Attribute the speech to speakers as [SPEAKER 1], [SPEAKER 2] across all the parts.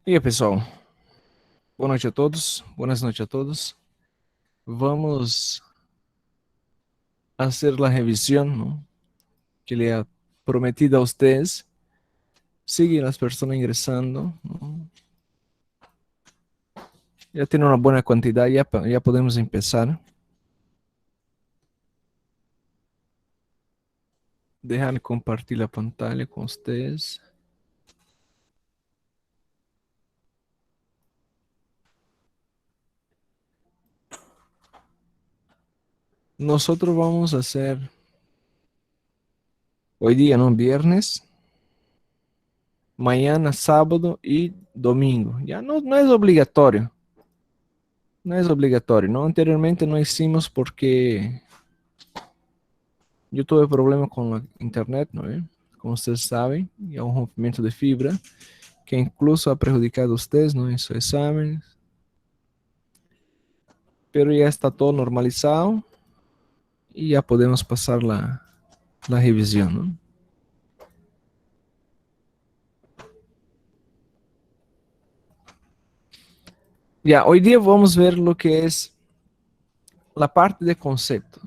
[SPEAKER 1] E aí, pessoal, boa noite a todos, buenas noches a todos. Vamos hacer la revisión, ¿no?, que le ha prometido a ustedes. Siguen las personas ingresando, ¿no? Ya tiene una buena cantidad, ya podemos empezar. Dejar compartir la pantalla con ustedes. Nosotros vamos a hacer hoy día, ¿no?, viernes, mañana, sábado y domingo. Ya no es obligatorio, no es obligatorio, ¿no? Anteriormente no hicimos porque yo tuve problema con la internet, ¿no? Como ustedes saben, y un rompimiento de fibra que incluso ha perjudicado a ustedes, ¿no?, en sus exámenes. Pero ya está todo normalizado y ya podemos pasar la revisión, ¿no? Ya, hoy día vamos a ver lo que es la parte de concepto.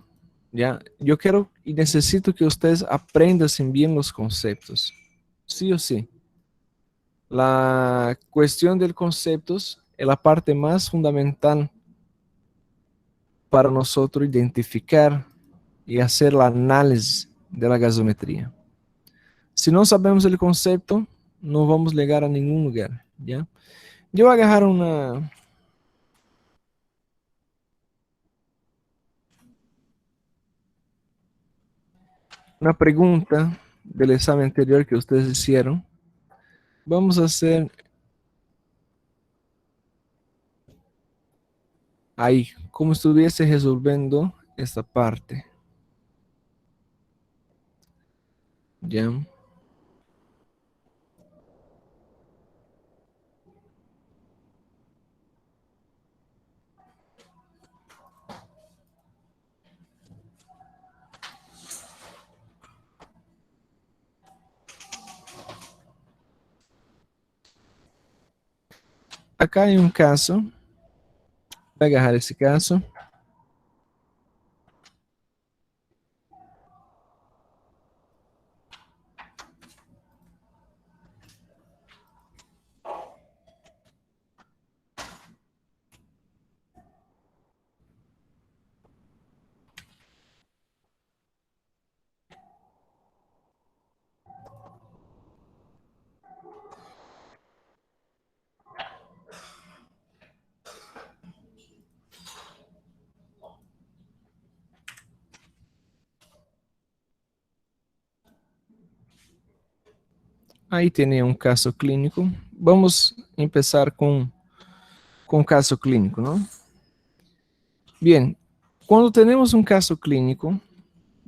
[SPEAKER 1] Ya, yo quiero y necesito que ustedes aprendan bien los conceptos, sí o sí. La cuestión del conceptos es la parte más fundamental para nosotros identificar y hacer la análisis de la gasometría. Si no sabemos el concepto, no vamos a llegar a ningún lugar, ¿ya? Yo voy a agarrar una pregunta del examen anterior que ustedes hicieron. Vamos a hacer ahí, como estuviese resolviendo esta parte, ¿ya? Acá hay un caso. Voy a agarrar ese caso. Ahí tenía un caso clínico. Vamos a empezar con caso clínico, ¿no? Bien, cuando tenemos un caso clínico,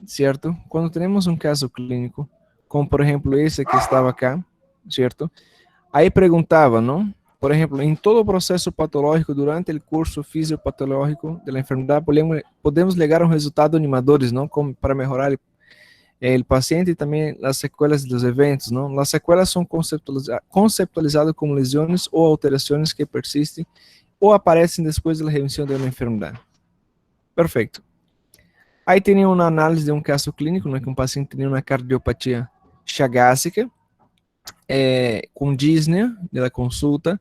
[SPEAKER 1] ¿cierto? Cuando tenemos un caso clínico, como por ejemplo ese que estaba acá, ¿cierto? Ahí preguntaba, ¿no? Por ejemplo, en todo proceso patológico durante el curso fisiopatológico de la enfermedad, podemos llegar a un resultado animadores, ¿no? Como para mejorar el paciente y también las secuelas de los eventos, ¿no? Las secuelas son conceptualizadas como lesiones o alteraciones que persisten o aparecen después de la remisión de una enfermedad. Perfecto. Aí tem uma análise de um caso clínico, né, que um paciente tinha uma cardiopatia chagásica, com dísnea da consulta,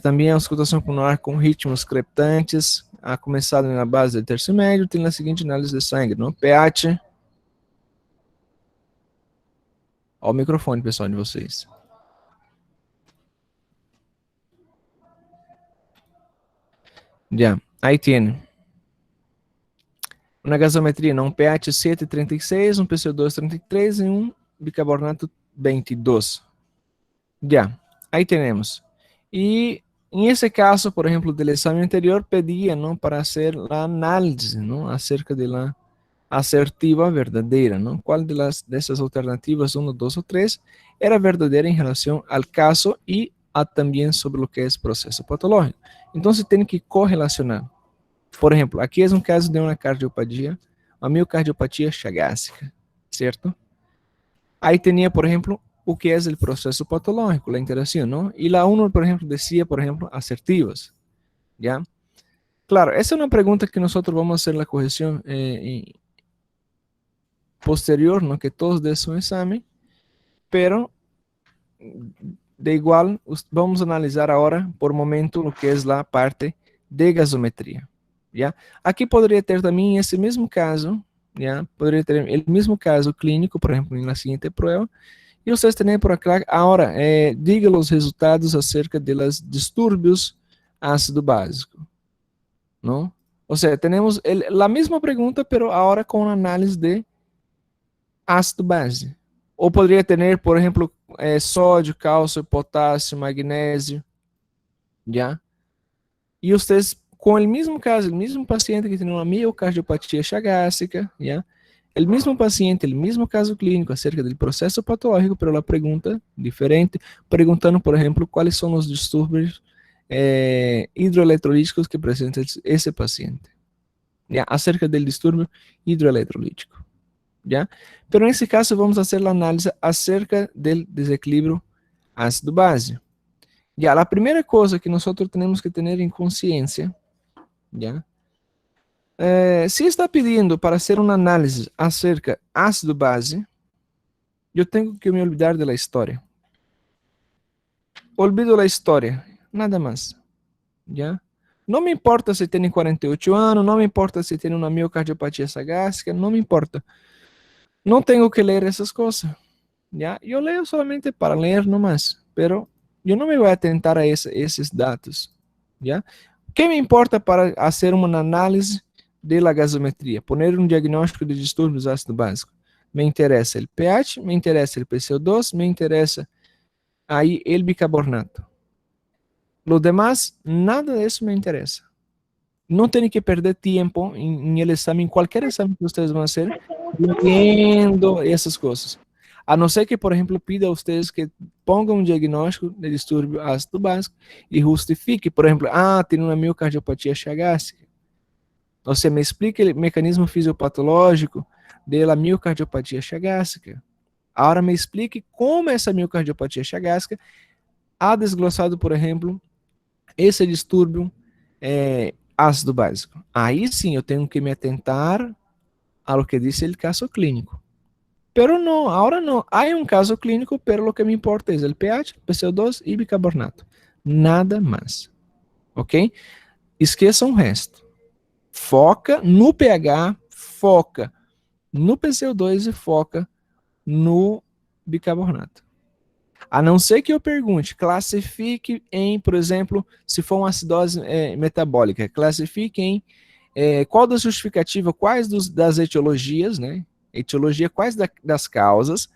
[SPEAKER 1] também a auscultação pulmonar com ritmos crepitantes, a começado na base do terço médio, tem a seguinte análise de sangue, no pH. Olha o microfone, pessoal, de vocês. Já, aí tem uma gasometria, um pH 7,36, um PCO2 33 e um bicarbonato 22. Já, aí temos. E em esse caso, por exemplo, do exame anterior, pedia, não, para fazer a análise, não, acerca da assertiva verdadeira, não? Qual dessas alternativas, 1, 2 ou 3, era verdadeira em relação ao caso e também sobre o que é processo patológico. Então, você tem que correlacionar. Por exemplo, aqui é um caso de uma cardiopatia, uma miocardiopatia chagásica, certo? Aí tinha, por exemplo, o que é o processo patológico, a interação, ¿no? E lá uno, por exemplo, decía, por exemplo, asertivas, ¿ya? Claro, essa é uma pergunta que nós vamos fazer a correção posterior, ¿no? Que todos de su examen, pero de igual vamos a analisar agora, por momento, o que é a parte de gasometria, ¿ya? Aqui poderia ter também esse mesmo caso, ¿ya? Poderia ter o mesmo caso clínico, por exemplo, na seguinte prova, e vocês têm por aqui, agora, diga os resultados acerca dos distúrbios ácido básico, não? Ou seja, temos a mesma pergunta, pero agora com análise de ácido base. Ou poderia ter, por exemplo, sódio, cálcio, potássio, magnésio, já? E vocês, com o mesmo caso, o mesmo paciente que tem uma miocardiopatia chagásica, já? O mesmo paciente, o mesmo caso clínico acerca do processo patológico, pero a pergunta diferente, perguntando, por exemplo, quais são os distúrbios hidroeletrolíticos que apresenta esse paciente, já? Acerca do distúrbio hidroeletrolítico. ¿Ya? Pero nesse caso vamos fazer a análise acerca do desequilíbrio ácido-base. Ya, a primeira coisa que nós temos que ter em consciência, ya, se está pedindo para fazer uma análise acerca ácido-base, eu tenho que me olvidar da história. Olvido a história, nada mais. Ya? Não me importa se tem 48 anos, não me importa se tem uma miocardiopatia sagásica, não me importa. Não tenho que ler essas coisas. ¿Ya? Yo leo solamente para leer nomás, pero yo no me voy a atentar a esos datos. ¿Ya? ¿Qué me importa para hacer una análisis de la gasometría? Poner un diagnóstico de disturbios ácido básico. Me interesa el pH, me interesa el PCO2, me interesa ahí el bicarbonato. Los demás, nada de eso me interesa. No tienen que perder tiempo en el examen, cualquier examen que ustedes van a hacer, viendo essas coisas. A não ser que, por exemplo, pida a vocês que ponham um diagnóstico de distúrbio ácido básico e justifique, por exemplo, tem uma miocardiopatia chagásica. Você me explica o mecanismo fisiopatológico da miocardiopatia chagásica. Agora me explique como essa miocardiopatia chagásica ha desglossado, por exemplo, esse distúrbio ácido básico. Aí sim eu tenho que me atentar a lo que dice el caso clínico. Pero no, ahora no. Hay un caso clínico, pero lo que me importa es el pH, PCO2 y bicarbonato. Nada más. Ok? Esqueçam o resto. Foca no pH, foca no PCO2 e foca no bicarbonato. A não ser que eu pergunte, classifique em, por exemplo, se for uma acidose metabólica, classifique em qual da justificativa, quais das etiologias, né? Etiologia, quais das causas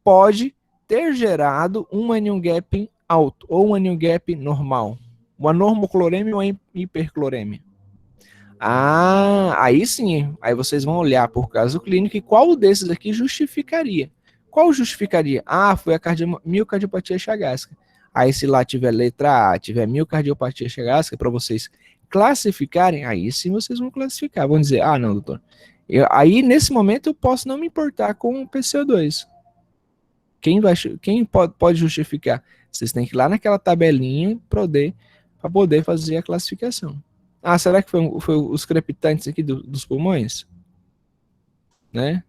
[SPEAKER 1] pode ter gerado um anion gap alto ou um anion gap normal, uma normocloremia ou hipercloremia. Aí sim, aí vocês vão olhar por caso clínico e qual desses aqui justificaria. Qual justificaria? Foi a miocardiopatia chagásica. Aí se lá tiver letra A, tiver miocardiopatia chagásica, para vocês classificarem, aí sim vocês vão classificar. Vão dizer, não, doutor. Aí, nesse momento, eu posso não me importar com o PCO2. Quem pode justificar? Vocês têm que ir lá naquela tabelinha para poder fazer a classificação. Será que foi os crepitantes aqui dos pulmões? Né?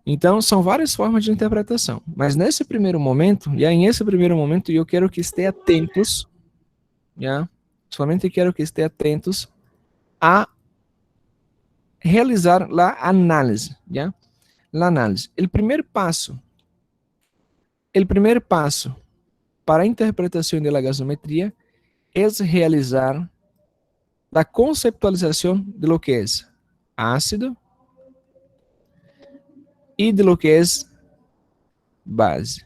[SPEAKER 1] Então, são várias formas de interpretação. Mas nesse primeiro momento, eu quero que estejam atentos, já? Somente quero que estejam atentos a realizar a análise, já? La análise. O primeiro passo para a interpretação da gasometria é realizar a conceptualização de lo que é ácido e de lo que é base.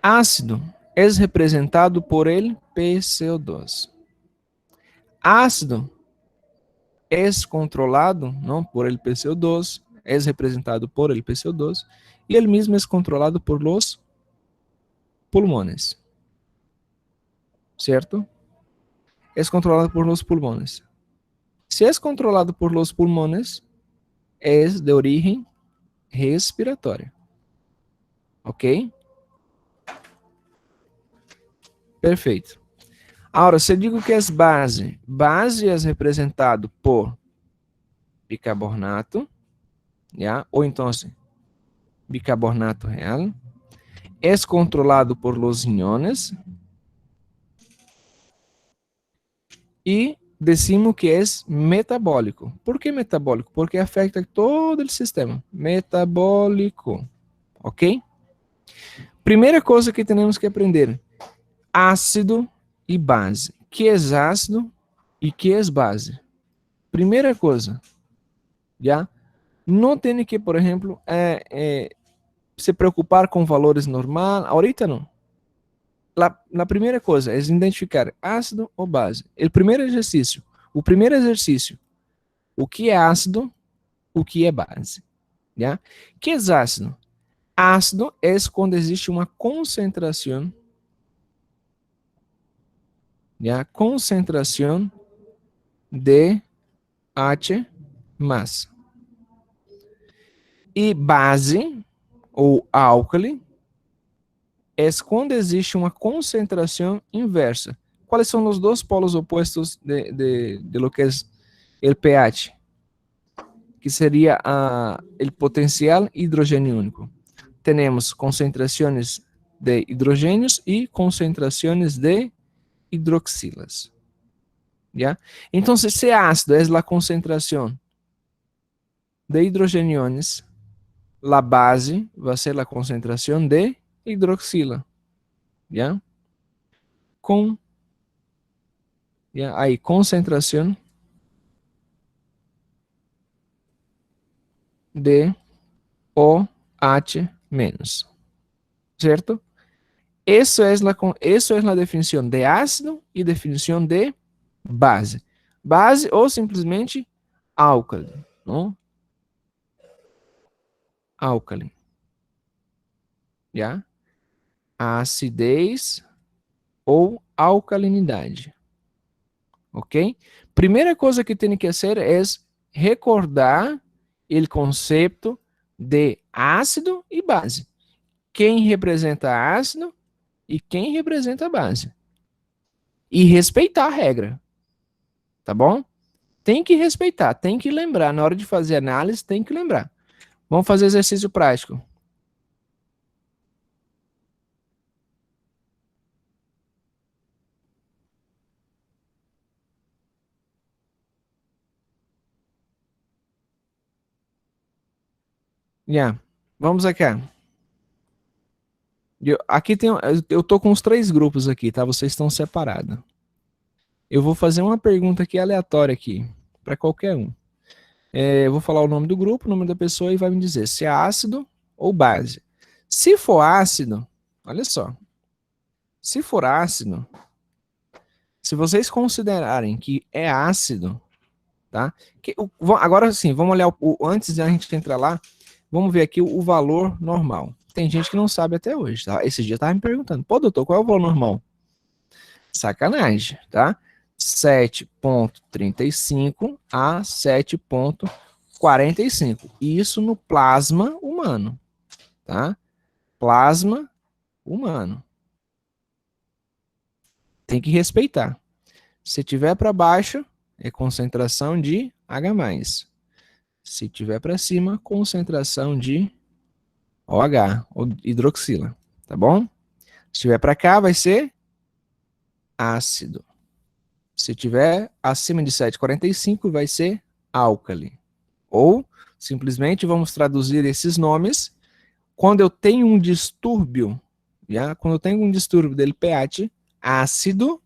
[SPEAKER 1] Ácido é representado por el PCO2. Ácido é controlado não por el PCO2, é representado por el PCO2 e ele mesmo é controlado por los pulmones. ¿Cierto? É controlado por los pulmones. Se é controlado por los pulmones, é de origem respiratória. Ok? Perfeito. Agora, se eu digo que é base, base é representado por bicarbonato, já? Ou então, bicarbonato real, é controlado por los iones, e decimos que é metabólico. ¿Por que metabólico? Porque afeta todo o sistema. Metabólico. Ok? Primeira coisa que temos que aprender: ácido e base. Que é ácido e que é base? Primeira coisa, já? Não tem que, por exemplo, se preocupar com valores normais. Ahorita não. A primeira coisa é identificar ácido ou base. O primeiro exercício. O que é ácido, o que é base. Já? Que é ácido? Ácido é quando existe uma concentração, já? Concentração de H mais. E base, ou álcali, é quando existe uma concentração inversa. Quais são os dois polos opostos de lo que é o pH? Que seria o potencial hidrogênio único. Temos concentrações de hidrogênios e concentrações de hidroxilas. ¿Ya? Então, se ácido é a concentração de hidrogeniones, a base vai ser a concentração de hidroxila. ¿Ya? Aí, concentração de OH menos. ¿Certo? Isso é a definição de ácido e definição de base. Base ou simplesmente álcali, não? Álcali. Já? A acidez ou alcalinidade. Ok? Primeira coisa que tem que fazer é recordar o conceito de ácido e base. Quem representa ácido e quem representa a base. E respeitar a regra. Tá bom? Tem que respeitar, tem que lembrar. Na hora de fazer análise, tem que lembrar. Vamos fazer exercício prático. Já. Vamos aqui. Aqui eu tô com os 3 grupos aqui, tá? Vocês estão separados. Eu vou fazer uma pergunta aqui aleatória aqui, para qualquer um. Eu vou falar o nome do grupo, o nome da pessoa e vai me dizer se é ácido ou base. Se for ácido, olha só. Se for ácido, se vocês considerarem que é ácido, tá? Agora sim, vamos olhar antes de a gente entrar lá, vamos ver aqui o valor normal. Tem gente que não sabe até hoje, tá? Esse dia tava me perguntando, pô, doutor, qual é o valor normal? Sacanagem, tá? 7,35 a 7,45. Isso no plasma humano, tá? Plasma humano. Tem que respeitar. Se tiver para baixo, é concentração de H+. Se tiver para cima, concentração de OH, ou hidroxila, tá bom? Se tiver para cá, vai ser ácido. Se tiver acima de 7,45, vai ser álcali. Ou, simplesmente, vamos traduzir esses nomes. Quando eu tenho um distúrbio, quando eu tenho um distúrbio del pH ácido,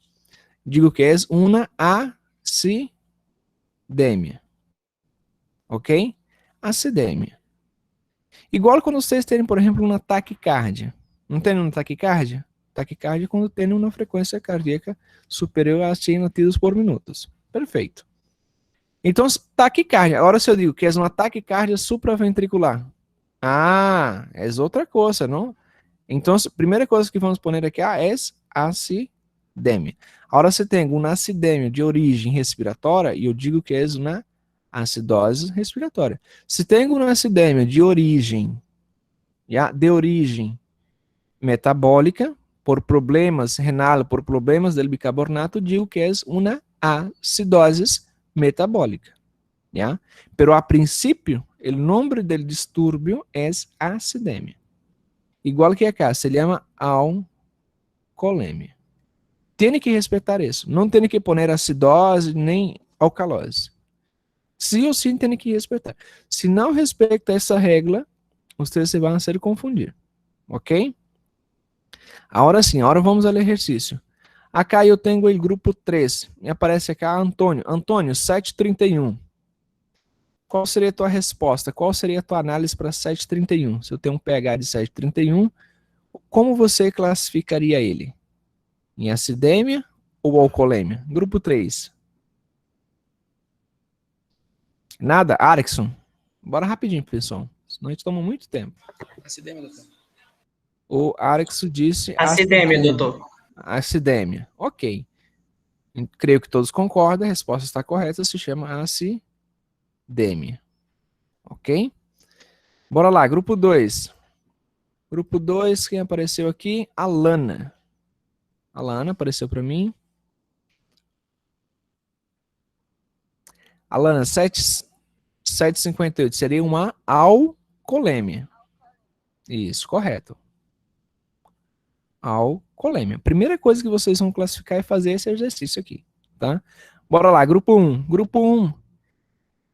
[SPEAKER 1] digo que é uma acidemia. Ok? Acidemia. Igual quando vocês terem, por exemplo, uma taquicardia. Não tem uma taquicardia? Taquicardia é quando tem uma frequência cardíaca superior a 100 latidos por minuto. Perfeito. Então, taquicardia. Agora, se eu digo que é uma taquicardia supraventricular. É outra coisa, não? Então, a primeira coisa que vamos pôr aqui é acidemia. Agora, se tem uma acidemia de origem respiratória, e eu digo que é uma Acidose respiratória. Se tenho uma acidemia de origem metabólica, por problemas renal, por problemas del bicarbonato, digo que é uma acidose metabólica. ¿Ya? Pero a princípio, o nome del distúrbio é acidemia. Igual que acá, se llama alcoolemia. Tem que respeitar isso. Não tem que poner acidose nem alcalose. Sim ou sim tem que respeitar. Se não respeita essa regra, vocês se vão ser confundir. Ok? Agora sim, agora vamos ao exercício. Acá eu tenho o grupo 3. Me aparece acá Antônio. Antônio, 731. Qual seria a tua resposta? Qual seria a tua análise para 731? Se eu tenho um pH de 731, como você classificaria ele? Em acidemia ou alcoolemia? Grupo 3. Nada? Arikson? Bora rapidinho, pessoal. Senão a gente toma muito tempo.
[SPEAKER 2] Acidemia, doutor.
[SPEAKER 1] O Arikson disse
[SPEAKER 2] Acidemia, doutor.
[SPEAKER 1] acidemia. Ok. Creio que todos concordam, a resposta está correta, se chama acidemia. Ok? Bora lá, grupo 2. Grupo 2, quem apareceu aqui? Alana. Alana apareceu para mim. Alana, 758. Seria uma alcoolemia. Isso, correto. Alcoolemia. Primeira coisa que vocês vão classificar é fazer esse exercício aqui, tá? Bora lá, grupo 1. Grupo 1,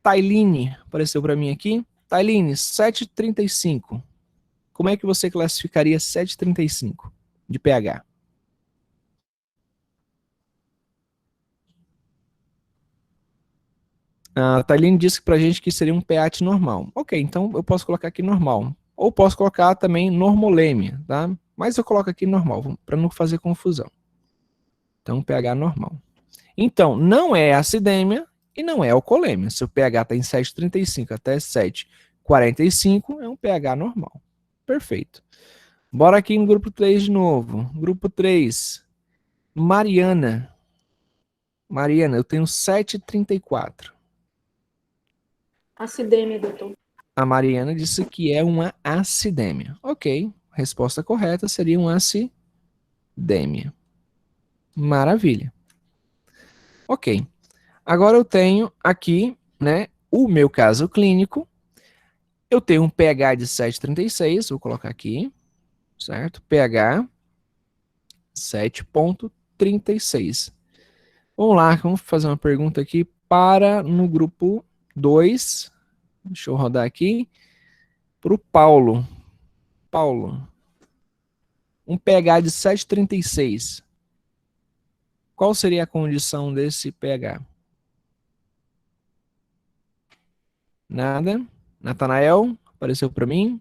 [SPEAKER 1] Tailine apareceu para mim aqui. Tailine, 735. Como é que você classificaria 735 de pH? A Tailine disse pra gente que seria um pH normal. Ok, então eu posso colocar aqui normal. Ou posso colocar também normolemia, tá? Mas eu coloco aqui normal, para não fazer confusão. Então, pH normal. Então, não é acidemia e não é alcoolemia. Se o pH está em 7,35 até 7,45, é um pH normal. Perfeito. Bora aqui no grupo 3 de novo. Grupo 3, Mariana. Mariana, eu tenho 7,34.
[SPEAKER 3] Acidemia, doutor.
[SPEAKER 1] A Mariana disse que é uma acidemia. Ok, resposta correta seria uma acidemia. Maravilha. Ok. Agora eu tenho aqui, né, o meu caso clínico. Eu tenho um pH de 7,36, vou colocar aqui, certo? pH 7,36. Vamos lá, vamos fazer uma pergunta aqui para no grupo 2. Deixa eu rodar aqui. Para o Paulo. Paulo, um pH de 7,36. Qual seria a condição desse pH? Nada. Natanael, apareceu para mim.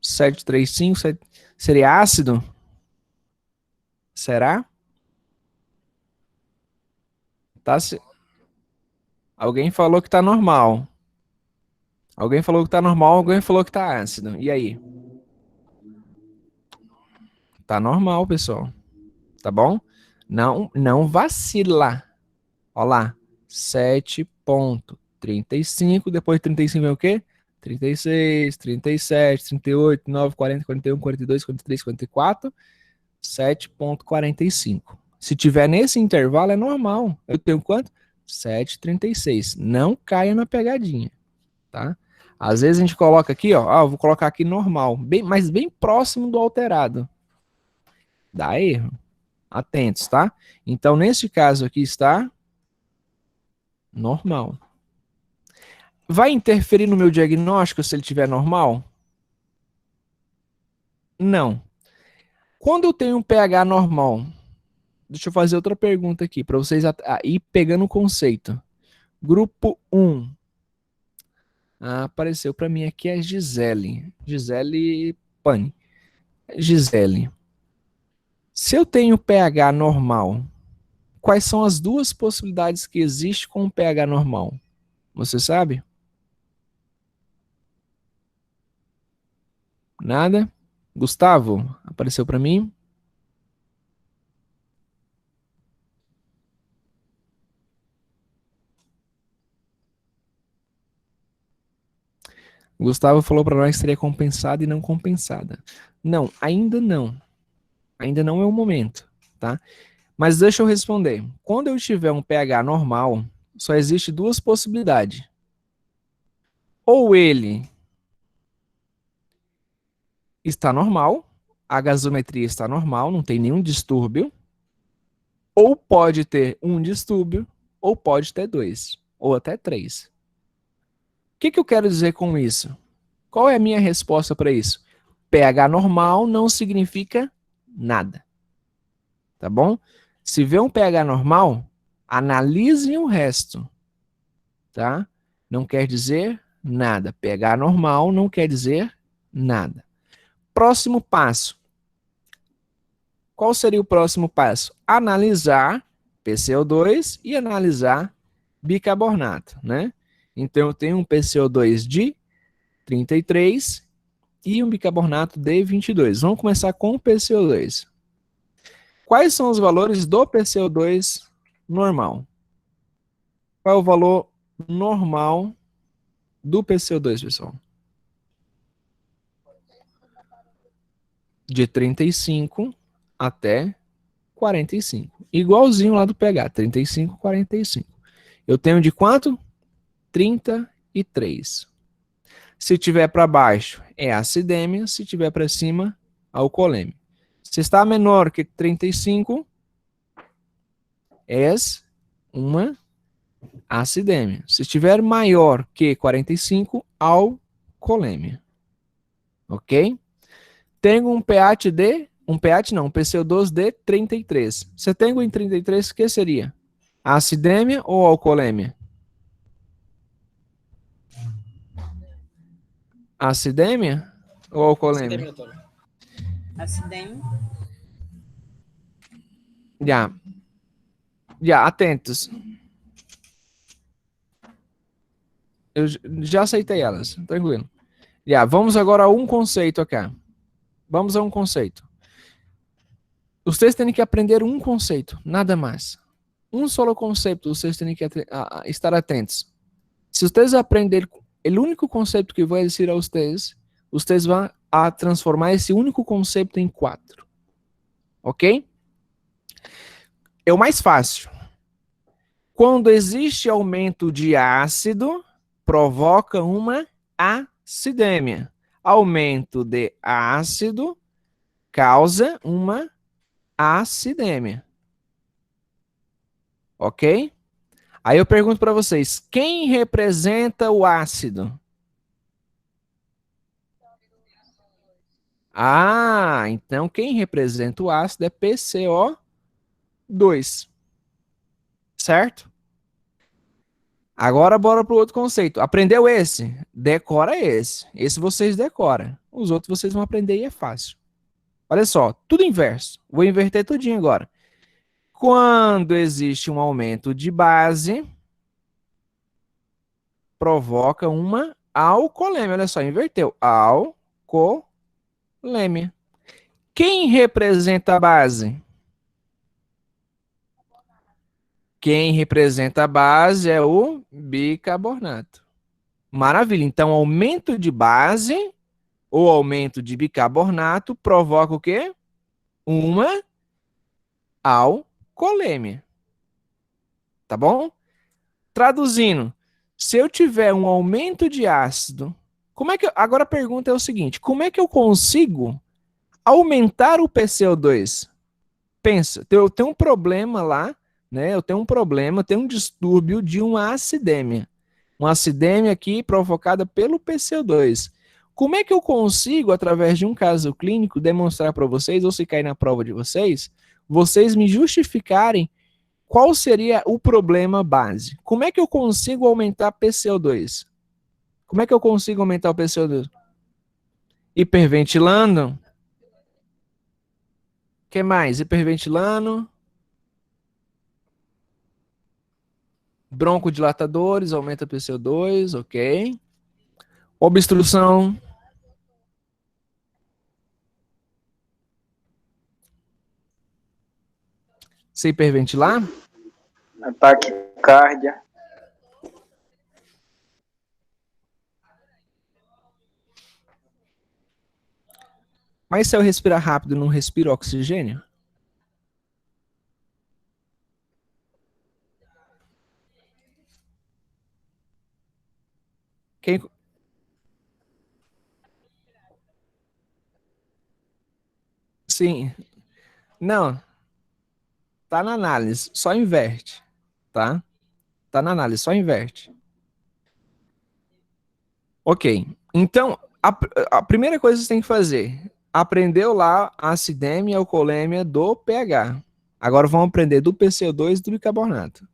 [SPEAKER 1] Sete, três, cinco, seria ácido? Será? Tá se... Alguém falou que tá normal. Alguém falou que tá normal, alguém falou que tá ácido. E aí? Tá normal, pessoal. Tá bom? Não vacila. Ó lá. 7,35. Depois de 35 é o quê? 36, 37, 38, 39, 40, 41, 42, 43, 44. 7,45. Se tiver nesse intervalo, é normal. Eu tenho quanto? 7,36. Não caia na pegadinha, tá? Às vezes a gente coloca aqui, ó, eu vou colocar aqui normal, mas bem próximo do alterado. Dá erro. Atentos, tá? Então, nesse caso aqui está normal. Vai interferir no meu diagnóstico se ele tiver normal? Não. Quando eu tenho um pH normal, deixa eu fazer outra pergunta aqui, para vocês ir pegando o conceito. Grupo 1. Apareceu para mim aqui a Gisele. Gisele Pani. Gisele. Se eu tenho pH normal, quais são as duas possibilidades que existem com o pH normal? Você sabe? Nada? Gustavo, apareceu para mim? O Gustavo falou para nós que seria compensada e não compensada. Não, ainda não. Ainda não é o momento, tá? Mas deixa eu responder. Quando eu tiver um pH normal, só existe duas possibilidades. Ou ele está normal, a gasometria está normal, não tem nenhum distúrbio, ou pode ter um distúrbio, ou pode ter dois, ou até três. O que eu quero dizer com isso? Qual é a minha resposta para isso? pH normal não significa nada, tá bom? Se vê um pH normal, analise o resto, tá? Não quer dizer nada. pH normal não quer dizer nada. Próximo passo. Qual seria o próximo passo? Analisar PCO2 e analisar bicarbonato, né? Então eu tenho um PCO2 de 33 e um bicarbonato de 22. Vamos começar com o PCO2. Quais são os valores do PCO2 normal? Qual é o valor normal do PCO2, pessoal? De 35 até 45. Igualzinho lá do pH, 35, 45. Eu tenho de quanto? 33. Se tiver para baixo, é acidemia. Se tiver para cima, alcoolemia. Se está menor que 35, é uma acidemia. Se estiver maior que 45, alcoolemia. Ok? Tenho um pH de... Um pH não, um PCO2 de 33. Se eu tenho em 33, o que seria? Acidemia ou alcoolemia? Acidemia ou alcoolemia?
[SPEAKER 2] Acidemia, doutor.
[SPEAKER 3] Acidemia.
[SPEAKER 1] Já. Já, atentos. Eu já aceitei elas, tranquilo. Já, vamos agora a um conceito aqui. Vamos a um conceito. Vocês têm que aprender um conceito, nada mais. Um solo conceito, vocês têm que estar atentos. Se vocês aprenderem o único conceito que vou dizer a vocês, vocês vão a transformar esse único conceito em 4. Ok? É o mais fácil. Quando existe aumento de ácido, provoca uma acidemia. Aumento de ácido causa uma acidemia. Ok? Aí eu pergunto para vocês, quem representa o ácido? Ah, então quem representa o ácido é PCO2. Certo? Agora bora para o outro conceito. Aprendeu esse? Decora esse. Esse vocês decoram. Os outros vocês vão aprender e é fácil. Olha só, tudo inverso. Vou inverter tudinho agora. Quando existe um aumento de base, provoca uma alcoolemia. Olha só, inverteu. Alcoolemia. Quem representa a base? Quem representa a base é o bicarbonato. Maravilha. Então, aumento de base ou aumento de bicarbonato provoca o quê? Uma alcoolemia. Tá bom? Traduzindo, se eu tiver um aumento de ácido, como é que agora a pergunta é o seguinte, como é que eu consigo aumentar o PCO2? Pensa, eu tenho um problema lá, né? Eu tenho um problema, tenho um distúrbio de uma acidemia. Uma acidemia aqui provocada pelo PCO2. Como é que eu consigo, através de um caso clínico, demonstrar para vocês, ou se cair na prova de vocês, vocês me justificarem qual seria o problema base? Como é que eu consigo aumentar PCO2? Como é que eu consigo aumentar o PCO2? Hiperventilando? O que mais? Hiperventilando? Broncodilatadores, aumenta PCO2, ok. Obstrução. Se hiperventilar?
[SPEAKER 4] Taquicardia.
[SPEAKER 1] Mas se eu respirar rápido, não respiro oxigênio? Quem... Sim. Não, tá na análise, só inverte, tá? Tá na análise, só inverte. Ok. Então, a primeira coisa que você tem que fazer, aprendeu lá a acidemia e alcoolêmia do pH. Agora vamos aprender do PCO2 e do bicarbonato.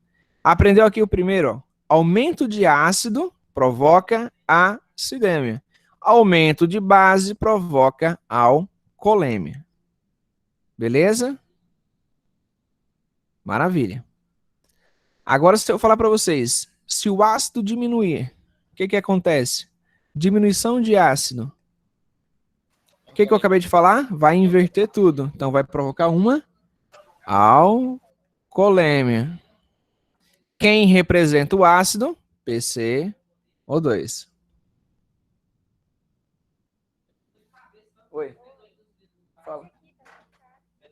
[SPEAKER 1] Aprendeu aqui o primeiro, ó. Aumento de ácido provoca acidemia. Aumento de base provoca alcoolêmia. Beleza? Maravilha. Agora, se eu falar para vocês, se o ácido diminuir, o que acontece? Diminuição de ácido. O que eu acabei de falar? Vai inverter tudo. Então, vai provocar uma alcoolêmia. Quem representa o ácido? PCO2. Oi. Fala.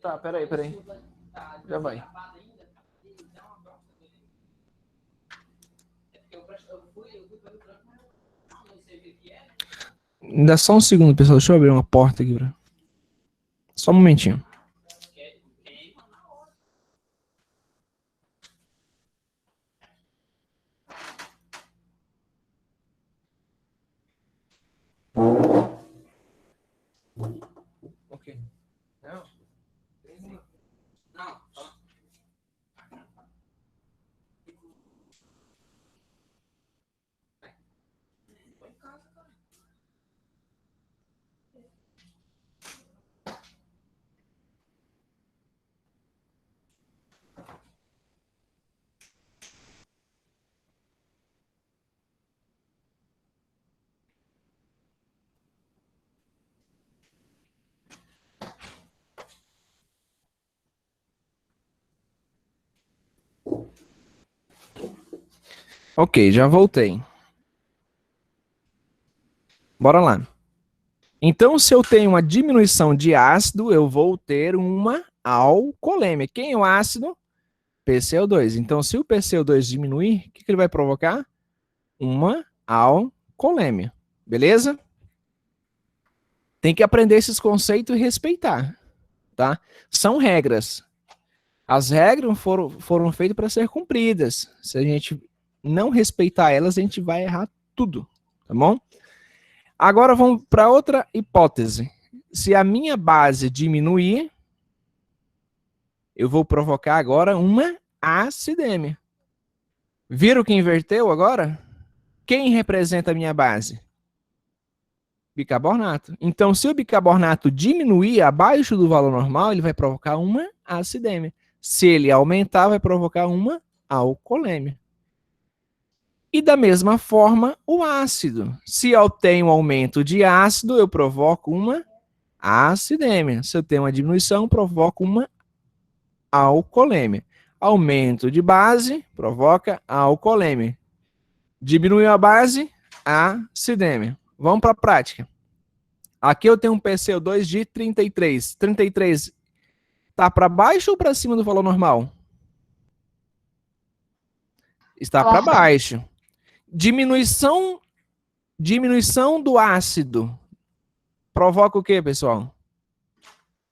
[SPEAKER 1] Tá, peraí. Já vai. Ainda só um segundo, pessoal. Deixa eu abrir uma porta aqui. Só um momentinho. Ok. Não. Não. Ok, já voltei. Bora lá. Então, se eu tenho uma diminuição de ácido, eu vou ter uma alcoolêmia. Quem é o ácido? PCO2. Então, se o PCO2 diminuir, o que ele vai provocar? Uma alcoolêmia. Beleza? Tem que aprender esses conceitos e respeitar, tá? São regras. As regras foram feitas para ser cumpridas. Se a gente não respeitar elas, a gente vai errar tudo, tá bom? Agora vamos para outra hipótese. Se a minha base diminuir, eu vou provocar agora uma acidemia. Viram que inverteu agora? Quem representa a minha base? Bicarbonato. Então, se o bicarbonato diminuir abaixo do valor normal, ele vai provocar uma acidemia. Se ele aumentar, vai provocar uma alcoolêmia. E da mesma forma, o ácido. Se eu tenho um aumento de ácido, eu provoco uma acidemia. Se eu tenho uma diminuição, provoco uma alcoolêmia. Aumento de base provoca alcoolêmia. Diminuiu a base, acidemia. Vamos para a prática. Aqui eu tenho um PCO2 de 33. 33 está para baixo ou para cima do valor normal? Está para baixo. Diminuição do ácido provoca o que, pessoal?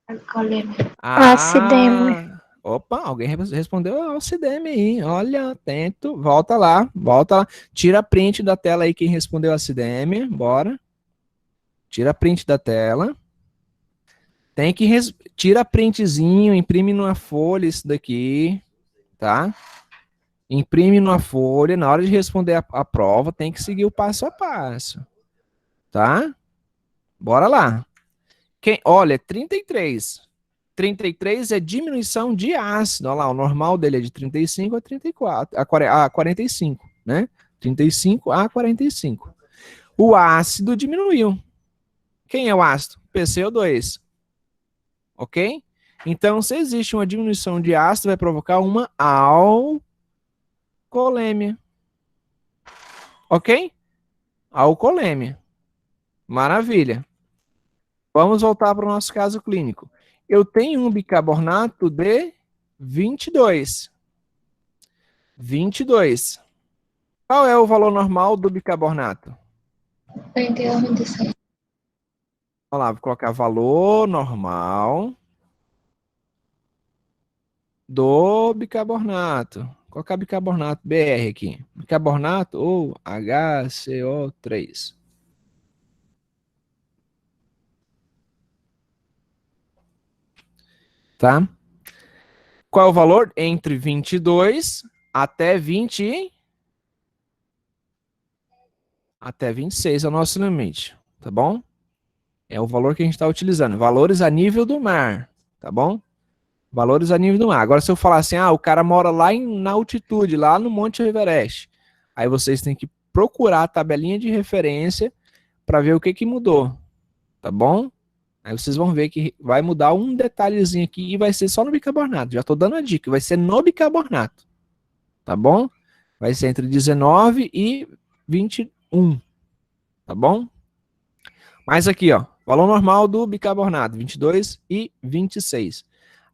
[SPEAKER 4] Alcoolêmia.
[SPEAKER 1] Acidemia. Opa, alguém respondeu acidemia aí. Olha, atento. Volta lá. Tira print da tela aí quem respondeu acidemia. Bora. Tira print da tela. Tem que tira printzinho, imprime numa folha isso daqui, tá? Imprime numa folha, na hora de responder a prova, tem que seguir o passo a passo, tá? Bora lá. Olha, 33. 33 é diminuição de ácido. Olha lá, o normal dele é de 35 a 34, a 45, né? 35 a 45. O ácido diminuiu. Quem é o ácido? PCO2. Ok? Então, se existe uma diminuição de ácido, vai provocar uma alcoolêmia. Ok? Alcoolêmia. Maravilha. Vamos voltar para o nosso caso clínico. Eu tenho um bicarbonato de 22. 22. Qual é o valor normal do bicarbonato?
[SPEAKER 4] 22, 26.
[SPEAKER 1] Vamos lá, vou colocar valor normal do bicarbonato. Vou colocar bicarbonato BR aqui. Bicarbonato ou HCO3. Tá? Qual é o valor? Entre 22 até 20... Até 26 é o nosso limite, tá bom? É o valor que a gente está utilizando. Valores a nível do mar, tá bom? Valores a nível do mar. Agora, se eu falar assim, o cara mora lá na altitude, lá no Monte Everest, aí vocês têm que procurar a tabelinha de referência para ver o que mudou, tá bom? Aí vocês vão ver que vai mudar um detalhezinho aqui e vai ser só no bicarbonato. Já estou dando a dica, vai ser no bicarbonato, tá bom? Vai ser entre 19 e 21, tá bom? Mas aqui, ó, valor normal do bicarbonato, 22 e 26.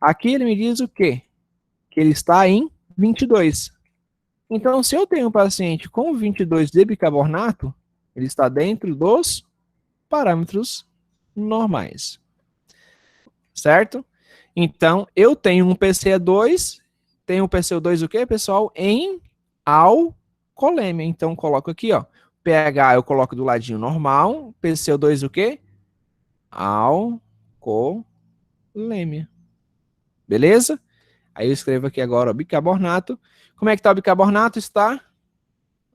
[SPEAKER 1] Aqui ele me diz o quê? Que ele está em 22. Então, se eu tenho um paciente com 22 de bicarbonato, ele está dentro dos parâmetros normais. Certo? Então, eu tenho um PCO2, tenho um PCO2 o quê, pessoal? Em alcoolemia. Então, coloco aqui, ó, pH eu coloco do ladinho normal, PCO2 o quê? Alcoolemia. Beleza? Aí eu escrevo aqui agora, ó, bicarbonato. Como é que está o bicarbonato? Está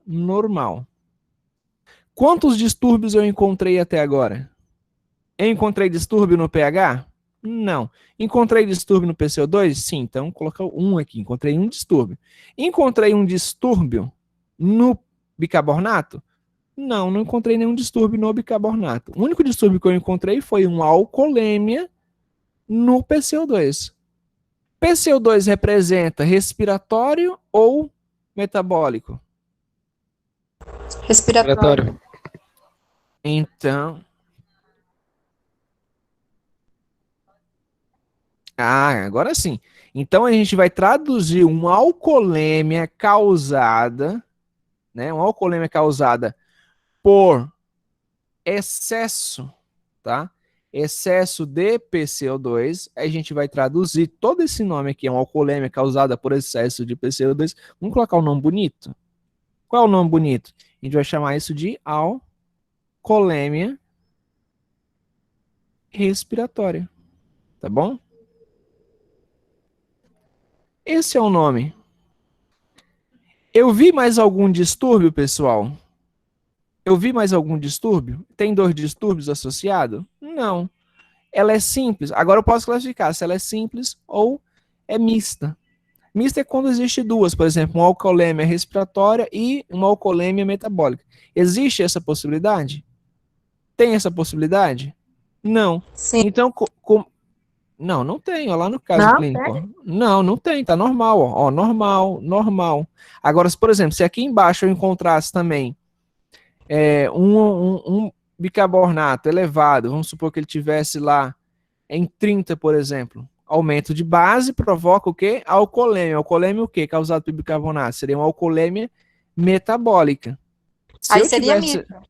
[SPEAKER 1] normal. Quantos distúrbios eu encontrei até agora? Eu encontrei distúrbio no pH? Não. Encontrei distúrbio no PCO2? Sim, então colocar um aqui. Encontrei um distúrbio. Encontrei um distúrbio no bicarbonato? Não, não encontrei nenhum distúrbio no bicarbonato. O único distúrbio que eu encontrei foi uma alcoolemia no PCO2. PCO2 representa respiratório ou metabólico?
[SPEAKER 3] Respiratório.
[SPEAKER 1] Então... agora sim. Então a gente vai traduzir uma alcoolemia causada, né? Uma alcoolemia causada por excesso, tá? Excesso de PCO2. Aí a gente vai traduzir todo esse nome aqui, é uma alcoolemia causada por excesso de PCO2. Vamos colocar um nome bonito? Qual é o nome bonito? A gente vai chamar isso de alcoolemia respiratória, tá bom? Esse é o nome. Eu vi mais algum distúrbio, pessoal? Eu vi mais algum distúrbio? Tem 2 distúrbios associados? Não. Ela é simples. Agora eu posso classificar se ela é simples ou é mista. Mista é quando existe 2, por exemplo, uma alcoolemia respiratória e uma alcoolemia metabólica. Existe essa possibilidade? Tem essa possibilidade? Não.
[SPEAKER 3] Sim.
[SPEAKER 1] Então, não, não tem, ó, lá no caso
[SPEAKER 3] Não
[SPEAKER 1] clínico. Ó. Não tem, tá normal, ó, normal, normal. Agora, por exemplo, se aqui embaixo eu encontrasse também um bicarbonato elevado, vamos supor que ele tivesse lá em 30, por exemplo, aumento de base provoca o quê? Alcoolemia. Alcoolemia o quê? Causado por bicarbonato? Seria uma alcoolemia metabólica. Se
[SPEAKER 3] Aí
[SPEAKER 1] eu
[SPEAKER 3] seria
[SPEAKER 1] tivesse...
[SPEAKER 3] mista.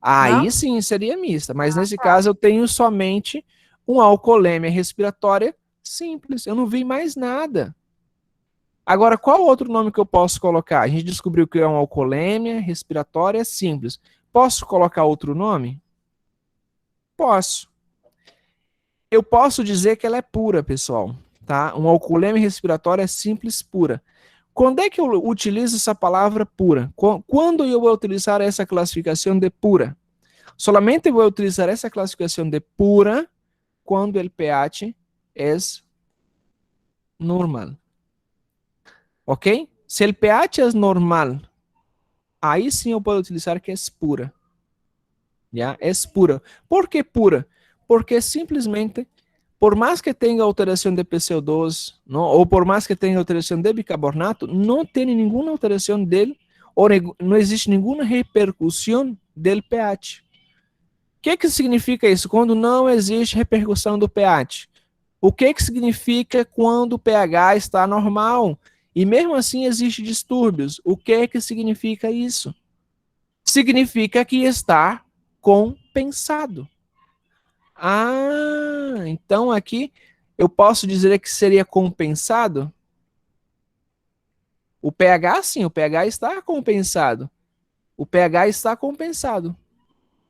[SPEAKER 1] Aí
[SPEAKER 3] Não?
[SPEAKER 1] sim seria mista, mas nesse caso eu tenho somente uma alcoolemia respiratória simples, eu não vi mais nada. Agora, qual outro nome que eu posso colocar? A gente descobriu que é uma alcoolemia respiratória simples. Posso colocar outro nome? Posso. Eu posso dizer que ela é pura, pessoal, tá? Uma alcoolemia respiratória simples pura. Quando é que eu utilizo essa palavra pura? Quando eu vou utilizar essa classificação de pura? Solamente vou utilizar essa classificação de pura quando o pH é normal. ¿Ok? Se o pH é normal, aí sim eu posso utilizar que é pura. ¿Ya? É pura. ¿Por que pura? Porque simplesmente, por mais que tenha alteração de PCO2, não, ou por mais que tenha alteração de bicarbonato, não tem nenhuma alteração dele, ou não existe nenhuma repercussão do pH. que significa isso? Quando não existe repercussão do pH. O que significa quando o pH está normal? E mesmo assim existem distúrbios. O que significa isso? Significa que está compensado. Ah, então aqui eu posso dizer que seria compensado? O pH, sim, o pH está compensado. O pH está compensado.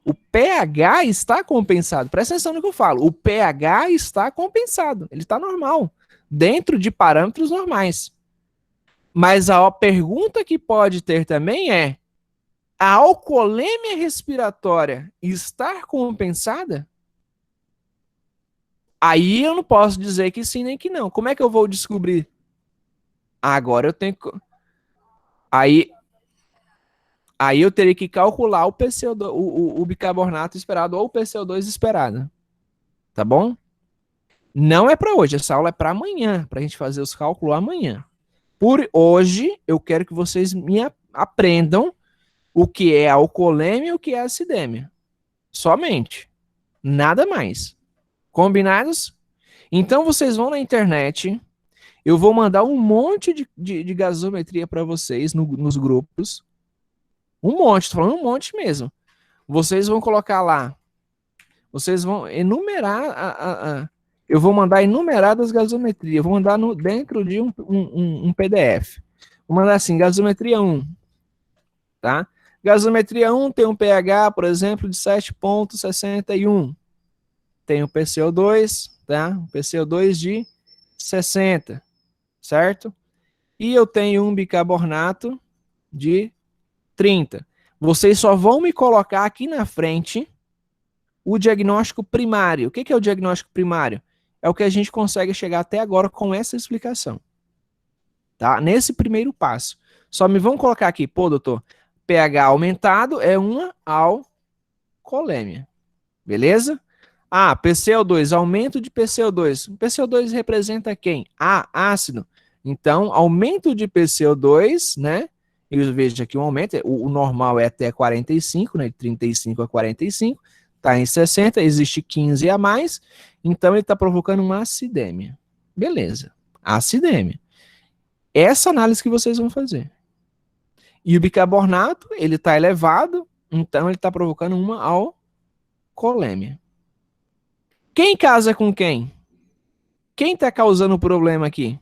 [SPEAKER 1] O pH está compensado. Presta atenção no que eu falo. O pH está compensado. Ele está normal. Dentro de parâmetros normais. Mas a pergunta que pode ter também é: a alcoolemia respiratória está compensada? Aí eu não posso dizer que sim nem que não. Como é que eu vou descobrir? Agora eu tenho que... Aí eu teria que calcular o PCO2, o bicarbonato esperado ou o PCO2 esperado. Tá bom? Não é para hoje, essa aula é para amanhã, para a gente fazer os cálculos amanhã. Por hoje, eu quero que vocês aprendam o que é alcoolemia e o que é acidemia. Somente. Nada mais. Combinados? Então vocês vão na internet, eu vou mandar um monte de gasometria para vocês nos grupos. Um monte, tô falando um monte mesmo. Vocês vão colocar lá. Vocês vão enumerar eu vou mandar enumeradas gasometrias. Eu vou mandar dentro de um PDF. Vou mandar assim, gasometria 1. Tá? Gasometria 1 tem um pH, por exemplo, de 7,61. Tem o PCO2, tá? O PCO2 de 60, certo? E eu tenho um bicarbonato de 30. Vocês só vão me colocar aqui na frente o diagnóstico primário. O que é o diagnóstico primário? É o que a gente consegue chegar até agora com essa explicação. Tá? Nesse primeiro passo. Só me vão colocar aqui, pô, doutor, pH aumentado é uma alcoolemia. Beleza? Ah, PCO2, aumento de PCO2. PCO2 representa quem? Ah, ácido. Então, aumento de PCO2, né? Eu vejo aqui um aumento, o normal é até 45, né? De 35 a 45. Está em 60, existe 15 a mais, então ele está provocando uma acidemia. Beleza, acidemia. Essa análise que vocês vão fazer. E o bicarbonato, ele está elevado, então ele está provocando uma alcoolemia. Quem casa com quem? Quem está causando o problema aqui?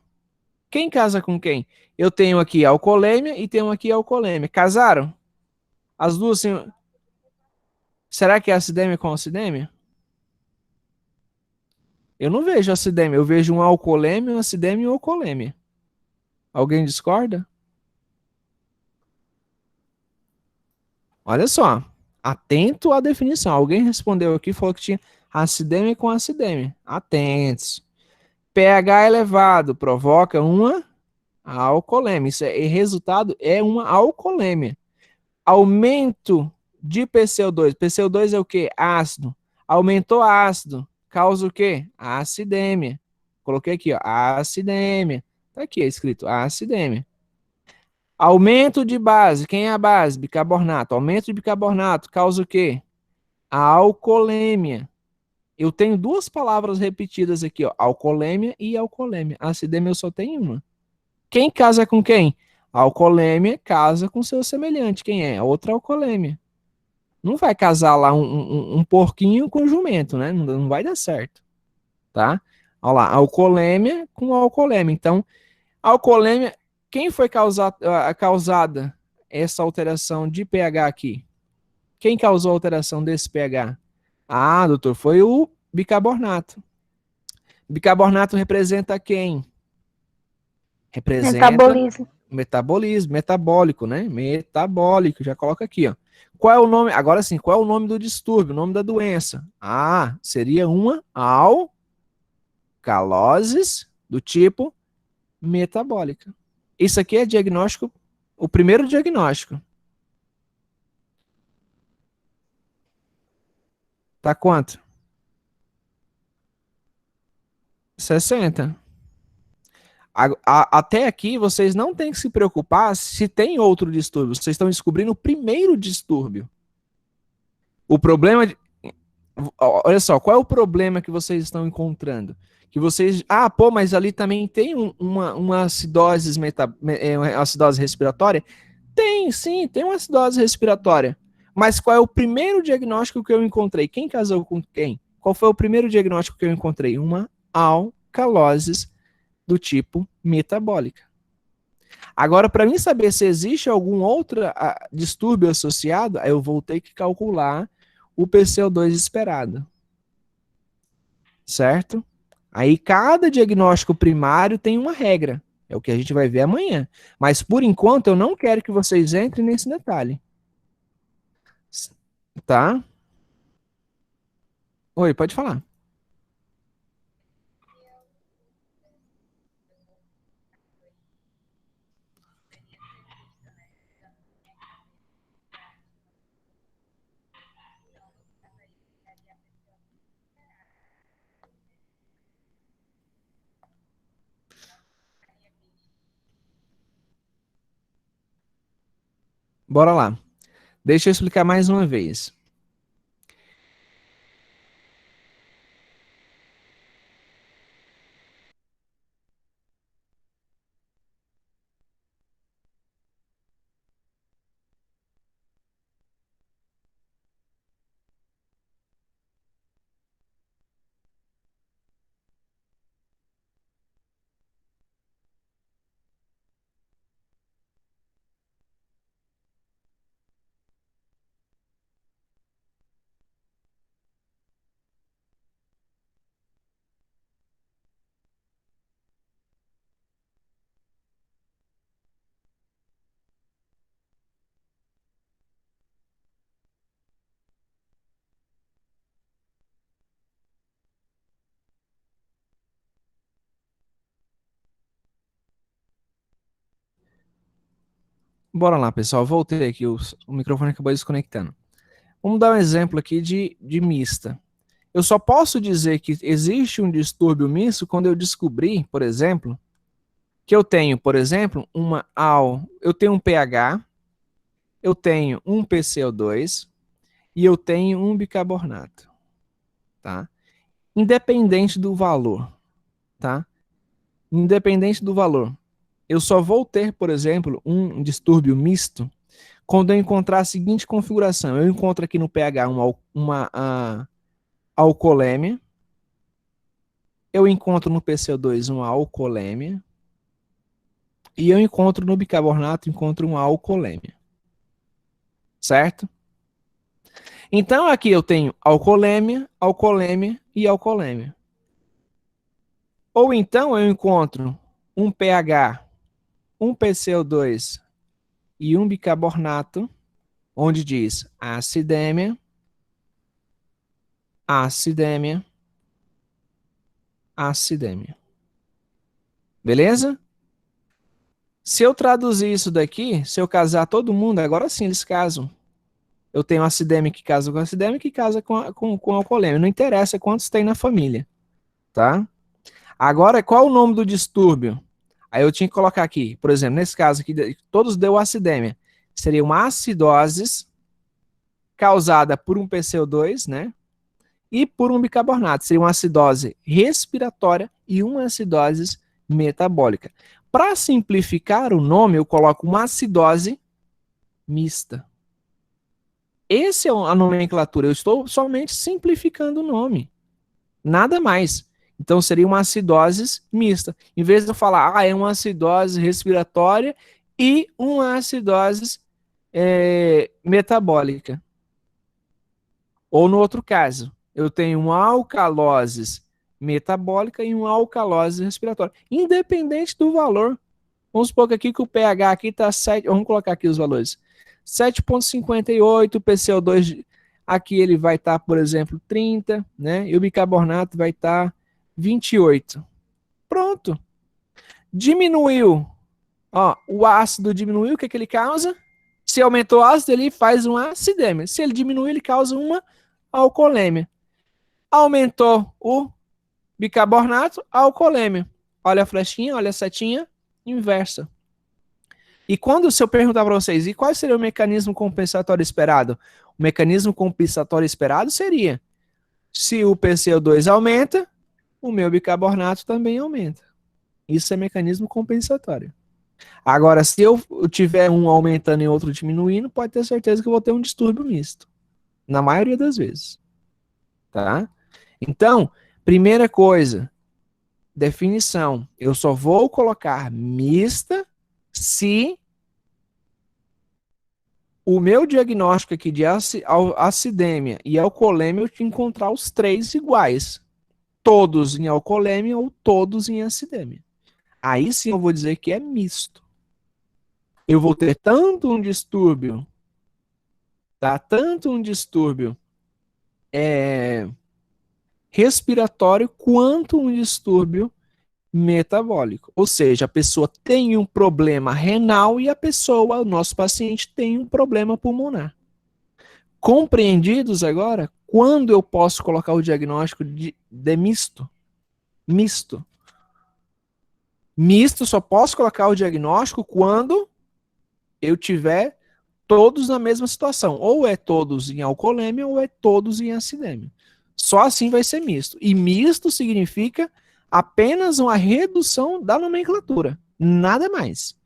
[SPEAKER 1] Quem casa com quem? Eu tenho aqui alcoolemia e tenho aqui alcoolemia. Casaram? As duas, sim. Será que é acidemia com acidemia? Eu não vejo acidemia, eu vejo um alcoolemia, um acidemia e um alcoolemia. Alguém discorda? Olha só, atento à definição. Alguém respondeu aqui, falou que tinha acidemia com acidemia. Atentos. pH elevado provoca uma alcoolemia. Isso é, resultado é uma alcoolemia. Aumento de PCO2. PCO2 é o quê? Ácido. Aumentou ácido. Causa o quê? Acidemia. Coloquei aqui, ó, acidemia. Tá aqui escrito, acidemia. Aumento de base. Quem é a base? Bicarbonato. Aumento de bicarbonato causa o quê? A alcoolemia. Eu tenho duas palavras repetidas aqui, ó, alcoolemia e alcoolemia. Acidemia eu só tenho uma. Quem casa com quem? A alcoolemia casa com seu semelhante. Quem é? Outra alcoolemia. Não vai casar lá um porquinho com jumento, né? Não vai dar certo. Tá? Olha lá, alcoolemia com alcoolemia. Então, alcoolemia, quem foi causada essa alteração de pH aqui? Quem causou a alteração desse pH? Ah, doutor, foi o bicarbonato. Bicarbonato representa quem? Representa metabolismo, metabólico, né? Metabólico, já coloca aqui, ó. Qual é o nome? Agora sim, qual é o nome do distúrbio, o nome da doença? Ah, seria uma alcalose do tipo metabólica. Isso aqui é diagnóstico, o primeiro diagnóstico. Tá quanto? 60. Até aqui, vocês não têm que se preocupar se tem outro distúrbio. Vocês estão descobrindo o primeiro distúrbio. O problema olha só, qual é o problema que vocês estão encontrando? Que vocês, pô, mas ali também tem uma acidose, uma acidose respiratória? Tem, sim, tem uma acidose respiratória. Mas qual é o primeiro diagnóstico que eu encontrei? Quem casou com quem? Qual foi o primeiro diagnóstico que eu encontrei? Uma alcalose do tipo metabólica. Agora, para mim saber se existe algum outro distúrbio associado, eu vou ter que calcular o PCO2 esperado. Certo? Aí cada diagnóstico primário tem uma regra. É o que a gente vai ver amanhã. Mas por enquanto eu não quero que vocês entrem nesse detalhe. Tá? Oi, pode falar. Bora lá. Deixa eu explicar mais uma vez. Bora lá, pessoal. Voltei aqui. O microfone acabou desconectando. Vamos dar um exemplo aqui de mista. Eu só posso dizer que existe um distúrbio misto quando eu descobrir, por exemplo, que eu tenho, por exemplo, eu tenho um pH, eu tenho um PCO2 e eu tenho um bicarbonato, tá? Independente do valor, tá? Independente do valor. Eu só vou ter, por exemplo, um distúrbio misto quando eu encontrar a seguinte configuração. Eu encontro aqui no pH uma alcoolemia, eu encontro no PCO2 uma alcoolemia, e eu encontro no bicarbonato, uma alcoolemia. Certo? Então aqui eu tenho alcoolemia, alcoolemia e alcoolemia. Ou então eu encontro um pH, um PCO2 e um bicarbonato, onde diz acidemia, acidemia, acidemia. Beleza? Se eu traduzir isso daqui, se eu casar todo mundo, agora sim eles casam. Eu tenho acidemia que casa com acidemia que casa com alcoolemia. Não interessa quantos tem na família. Tá? Agora, qual o nome do distúrbio? Aí eu tinha que colocar aqui, por exemplo, nesse caso aqui, todos deu acidemia. Seria uma acidose causada por um PCO2, né? E por um bicarbonato. Seria uma acidose respiratória e uma acidose metabólica. Para simplificar o nome, eu coloco uma acidose mista. Essa é a nomenclatura. Eu estou somente simplificando o nome. Nada mais. Então seria uma acidose mista. Em vez de eu falar, é uma acidose respiratória e uma acidose metabólica. Ou no outro caso, eu tenho uma alcalose metabólica e uma alcalose respiratória. Independente do valor. Vamos supor que aqui que o pH aqui está 7. Vamos colocar aqui os valores. 7,58, o PCO2 aqui ele vai estar, por exemplo, 30, né? E o bicarbonato vai estar 28. Pronto. Diminuiu. Ó, o ácido diminuiu, o que ele causa? Se aumentou o ácido, ele faz uma acidemia. Se ele diminuiu, ele causa uma alcoolemia. Aumentou o bicarbonato, alcoolemia. Olha a flechinha, olha a setinha, inversa. E se eu perguntar para vocês, e qual seria o mecanismo compensatório esperado? O mecanismo compensatório esperado seria Se o PCO2 aumenta, o meu bicarbonato também aumenta. Isso é mecanismo compensatório. Agora, se eu tiver um aumentando e outro diminuindo, pode ter certeza que eu vou ter um distúrbio misto. Na maioria das vezes. Tá? Então, primeira coisa, definição. Eu só vou colocar mista se o meu diagnóstico aqui de acidemia e alcoolemia eu encontrar os três iguais. Todos em alcoolemia ou todos em acidemia. Aí sim eu vou dizer que é misto. Eu vou ter tanto um distúrbio, tá? Tanto um distúrbio respiratório quanto um distúrbio metabólico. Ou seja, a pessoa tem um problema renal e o nosso paciente tem um problema pulmonar. Compreendidos agora? Quando eu posso colocar o diagnóstico de misto? Misto. Misto, só posso colocar o diagnóstico quando eu tiver todos na mesma situação. Ou é todos em alcoolemia ou é todos em acidemia. Só assim vai ser misto. E misto significa apenas uma redução da nomenclatura. Nada mais.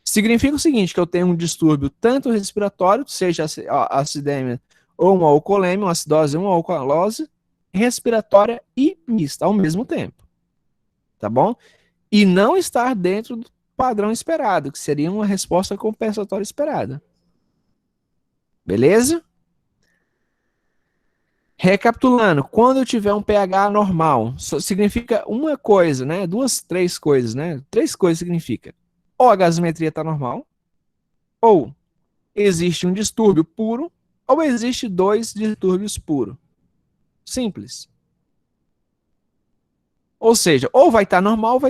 [SPEAKER 1] Significa o seguinte, que eu tenho um distúrbio tanto respiratório, seja acidemia ou uma alcoolemia, uma acidose ou uma alcalose, respiratória e mista ao mesmo tempo. Tá bom? E não estar dentro do padrão esperado, que seria uma resposta compensatória esperada. Beleza? Recapitulando, quando eu tiver um pH normal, significa uma coisa, né? Três coisas, né? Três coisas significa. Ou a gasometria está normal, ou existe um distúrbio puro, ou existe dois distúrbios puros. Simples. Ou seja, ou vai estar normal ou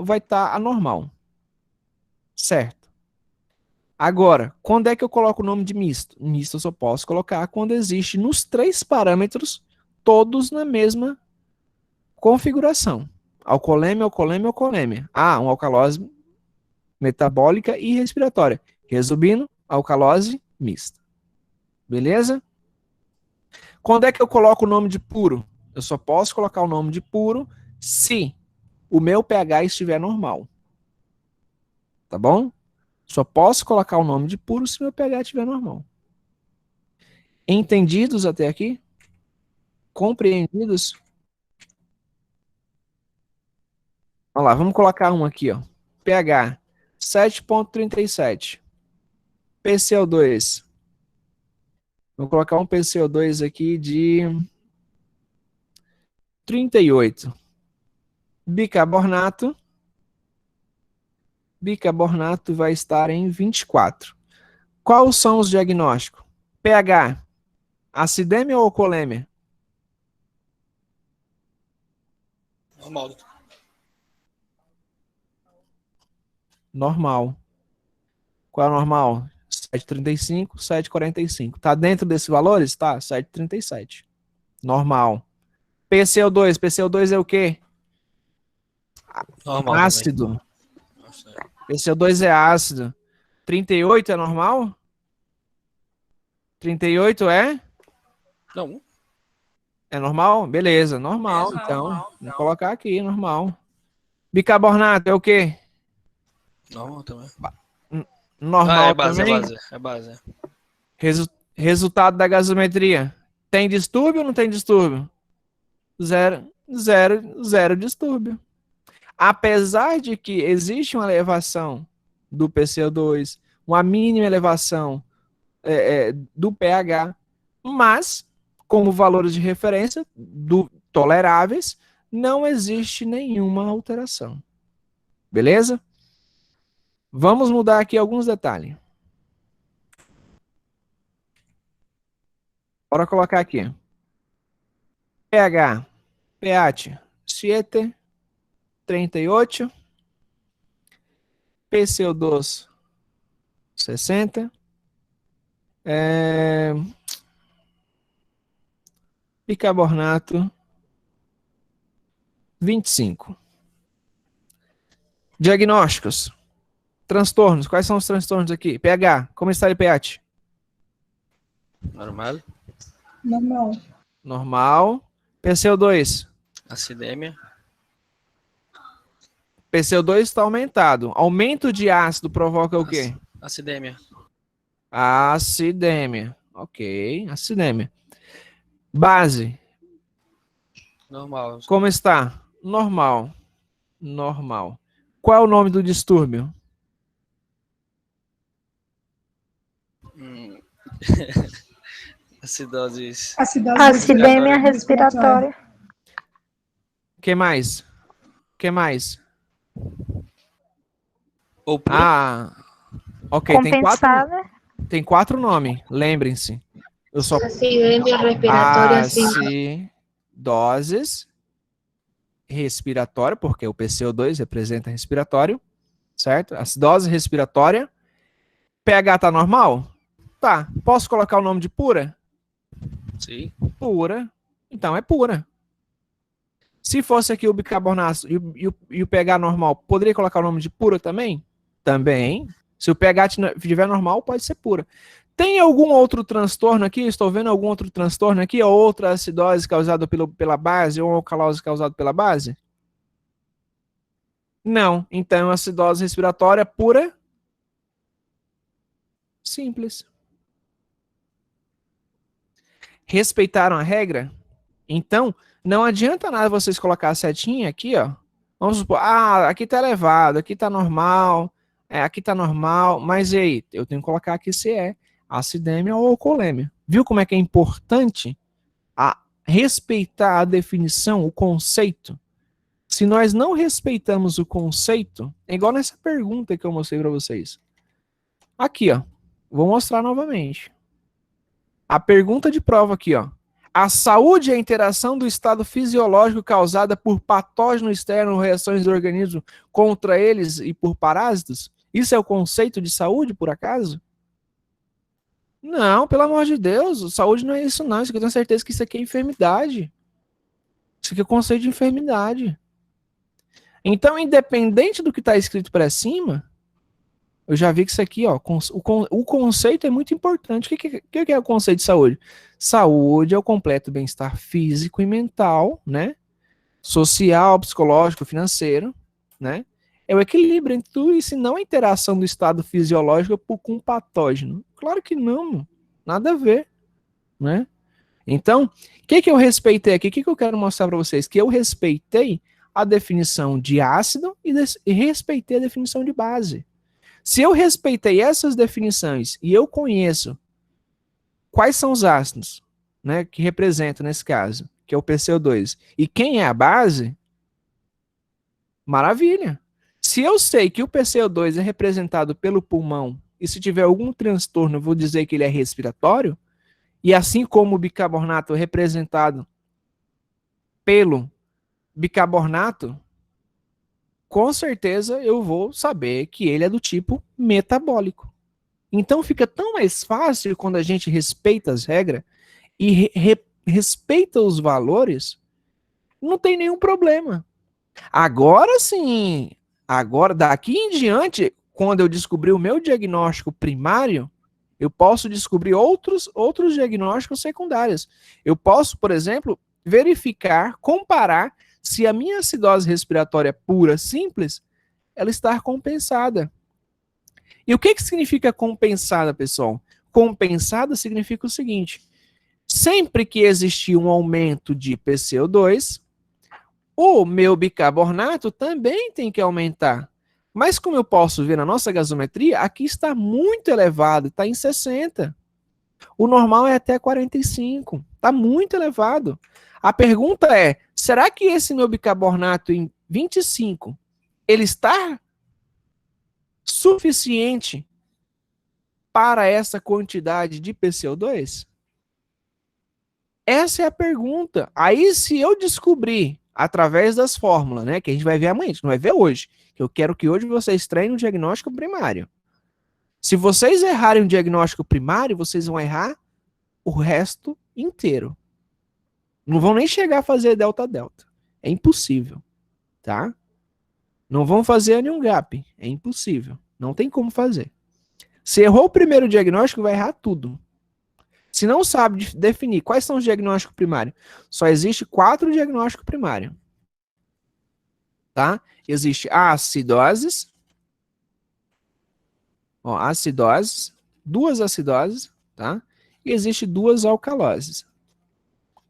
[SPEAKER 1] vai estar anormal. Certo. Agora, quando é que eu coloco o nome de misto? Misto eu só posso colocar quando existe nos três parâmetros, todos na mesma configuração. Alcoolemia, alcoolemia, alcoolemia. Uma alcalose metabólica e respiratória. Resumindo, alcalose mista. Beleza? Quando é que eu coloco o nome de puro? Eu só posso colocar o nome de puro se o meu pH estiver normal. Tá bom? Só posso colocar o nome de puro se meu pH estiver normal. Entendidos até aqui? Compreendidos? Vamos lá, vamos colocar um aqui, ó. pH 7,37. PCO2. Vou colocar um PCO2 aqui de 38. Bicarbonato. Bicarbonato vai estar em 24. Quais são os diagnósticos? pH. Acidemia ou alcoolemia?
[SPEAKER 2] Normal, doutor.
[SPEAKER 1] Normal. Qual é o normal? 7,35, 7,45. Tá dentro desses valores? Tá, 7,37. Normal. PCO2. PCO2 é o quê?
[SPEAKER 2] Normal
[SPEAKER 1] Ácido.
[SPEAKER 2] também.
[SPEAKER 1] PCO2 é ácido. 38 é normal? 38 é?
[SPEAKER 2] Não.
[SPEAKER 1] É normal? Beleza, normal. Então, vou colocar aqui, normal. Bicarbonato é o quê?
[SPEAKER 2] Normal também.
[SPEAKER 1] Normal
[SPEAKER 2] é base,
[SPEAKER 1] também?
[SPEAKER 2] é base.
[SPEAKER 1] Resultado da gasometria. Tem distúrbio ou não tem distúrbio? Zero distúrbio. Apesar de que existe uma elevação do PCO2, uma mínima elevação do pH, mas, como valores de referência toleráveis, não existe nenhuma alteração. Beleza? Vamos mudar aqui alguns detalhes. Bora colocar aqui. pH, pH 7, 38, PCO2 60, bicarbonato 25. Diagnósticos. Transtornos. Quais são os transtornos aqui? pH. Como está o pH?
[SPEAKER 2] Normal.
[SPEAKER 4] Normal.
[SPEAKER 1] Normal. PCO2.
[SPEAKER 2] Acidemia.
[SPEAKER 1] PCO2 está aumentado. Aumento de ácido provoca o quê?
[SPEAKER 2] Acidemia.
[SPEAKER 1] Acidemia. Ok, acidemia. Base,
[SPEAKER 2] Normal.
[SPEAKER 1] como está? Normal. Normal. Qual é o nome do distúrbio?
[SPEAKER 2] Acidoses.
[SPEAKER 5] Acidemia respiratória.
[SPEAKER 1] Que mais? Que mais?
[SPEAKER 2] Ou pura.
[SPEAKER 1] Ah, ok,
[SPEAKER 5] Compensada.
[SPEAKER 1] tem quatro nomes, lembrem-se. Eu só
[SPEAKER 4] Acidemia respiratória simple.
[SPEAKER 1] acidoses respiratória, porque o PCO2 representa respiratório, certo? Acidose respiratória. pH tá normal? Tá. Posso colocar o nome de pura?
[SPEAKER 2] Sim.
[SPEAKER 1] Pura. Então é pura. Se fosse aqui o bicarbonato e o pH normal, poderia colocar o nome de pura também? Também. Se o pH estiver normal, pode ser pura. Tem algum outro transtorno aqui? Estou vendo algum outro transtorno aqui? Ou outra acidose causada pela base? Ou alcalose causada pela base? Não. Então, acidose respiratória pura. Simples. Respeitaram a regra? Então, não adianta nada vocês colocar a setinha aqui, ó. Vamos supor, aqui tá elevado, aqui tá normal, aqui tá normal, mas e aí? Eu tenho que colocar aqui se é acidemia ou alcoolemia. Viu como é que é importante respeitar a definição, o conceito? Se nós não respeitamos o conceito, é igual nessa pergunta que eu mostrei para vocês. Aqui, ó. Vou mostrar novamente. A pergunta de prova aqui, ó. A saúde é a interação do estado fisiológico causada por patógeno externo ou reações do organismo contra eles e por parásitos? Isso é o conceito de saúde, por acaso? Não, pelo amor de Deus, saúde não é isso não. Isso aqui eu tenho certeza que isso aqui é enfermidade. Isso aqui é conceito de enfermidade. Então, independente do que está escrito para cima, eu já vi que isso aqui, ó, o conceito é muito importante. O que é o conceito de saúde? Saúde é o completo bem-estar físico e mental, né? Social, psicológico, financeiro, né? É o equilíbrio entre tudo isso e não a interação do estado fisiológico com o patógeno. Claro que não, nada a ver, né? Então, o que eu respeitei aqui? O que eu quero mostrar para vocês? Que eu respeitei a definição de ácido e respeitei a definição de base. Se eu respeitei essas definições e eu conheço quais são os ácidos, né, que representam nesse caso, que é o PCO2, e quem é a base, maravilha. Se eu sei que o PCO2 é representado pelo pulmão e se tiver algum transtorno, eu vou dizer que ele é respiratório, e assim como o bicarbonato é representado pelo bicarbonato, com certeza eu vou saber que ele é do tipo metabólico. Então fica tão mais fácil quando a gente respeita as regras e respeita os valores, não tem nenhum problema. Agora sim, agora daqui em diante, quando eu descobrir o meu diagnóstico primário, eu posso descobrir outros diagnósticos secundários. Eu posso, por exemplo, verificar, comparar se a minha acidose respiratória pura, simples, ela está compensada. E o que significa compensada, pessoal? Compensada significa o seguinte: sempre que existir um aumento de PCO2, o meu bicarbonato também tem que aumentar. Mas como eu posso ver na nossa gasometria, aqui está muito elevado, está em 60. O normal é até 45, está muito elevado. A pergunta é, será que esse meu bicarbonato em 25, ele está suficiente para essa quantidade de PCO2? Essa é a pergunta. Aí, se eu descobrir, através das fórmulas, né, que a gente vai ver amanhã, a gente não vai ver hoje, que eu quero que hoje vocês treinem o diagnóstico primário. Se vocês errarem o diagnóstico primário, vocês vão errar o resto inteiro. Não vão nem chegar a fazer delta-delta. É impossível, tá? Não vão fazer nenhum gap. É impossível. Não tem como fazer. Se errou o primeiro diagnóstico, vai errar tudo. Se não sabe definir quais são os diagnósticos primários, só existe 4 diagnósticos primários. Tá? Existe a acidoses, ó, acidoses, 2 acidoses, tá? E existe 2 alcaloses.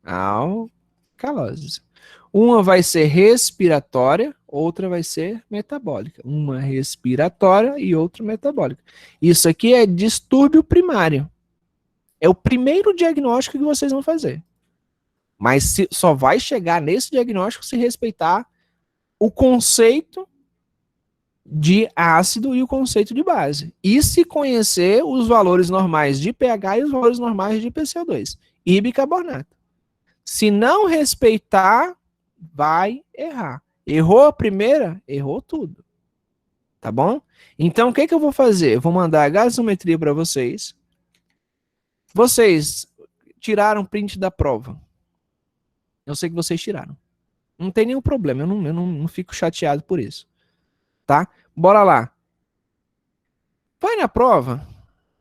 [SPEAKER 1] Alcaloses. Uma vai ser respiratória, outra vai ser metabólica. Uma respiratória e outra metabólica. Isso aqui é distúrbio primário. É o primeiro diagnóstico que vocês vão fazer. Mas só vai chegar nesse diagnóstico se respeitar o conceito de ácido e o conceito de base. E se conhecer os valores normais de pH e os valores normais de PCO2 e bicarbonato. Se não respeitar, vai errar. Errou a primeira, errou tudo. Tá bom? Então, o que eu vou fazer? Eu vou mandar a gasometria para vocês. Vocês tiraram print da prova. Eu sei que vocês tiraram. Não tem nenhum problema, eu não fico chateado por isso. Tá? Bora lá. Vai na prova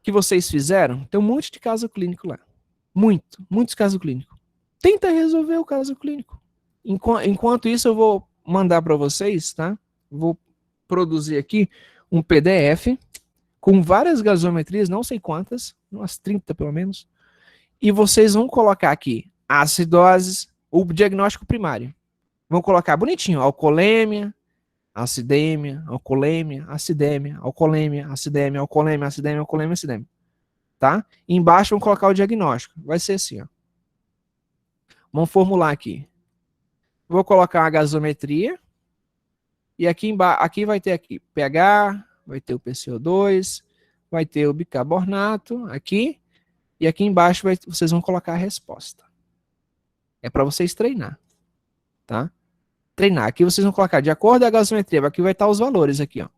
[SPEAKER 1] que vocês fizeram, tem um monte de caso clínico lá. Muitos casos clínicos. Tenta resolver o caso clínico. Enquanto isso, eu vou mandar para vocês, tá? Vou produzir aqui um PDF com várias gasometrias, não sei quantas, umas 30 pelo menos. E vocês vão colocar aqui acidoses, o diagnóstico primário. Vão colocar bonitinho, alcolemia, acidemia, alcoolemia, acidemia, alcoolemia, acidemia, alcoolemia, acidemia, alcoolemia, acidemia. Tá? E embaixo vão colocar o diagnóstico. Vai ser assim, ó. Vamos formular aqui. Vou colocar a gasometria. E aqui embaixo, aqui vai ter aqui pH, vai ter o PCO2, vai ter o bicarbonato aqui. E aqui embaixo vocês vão colocar a resposta. É para vocês treinar. Tá? Treinar. Aqui vocês vão colocar de acordo com a gasometria. Aqui vai estar os valores aqui, ó.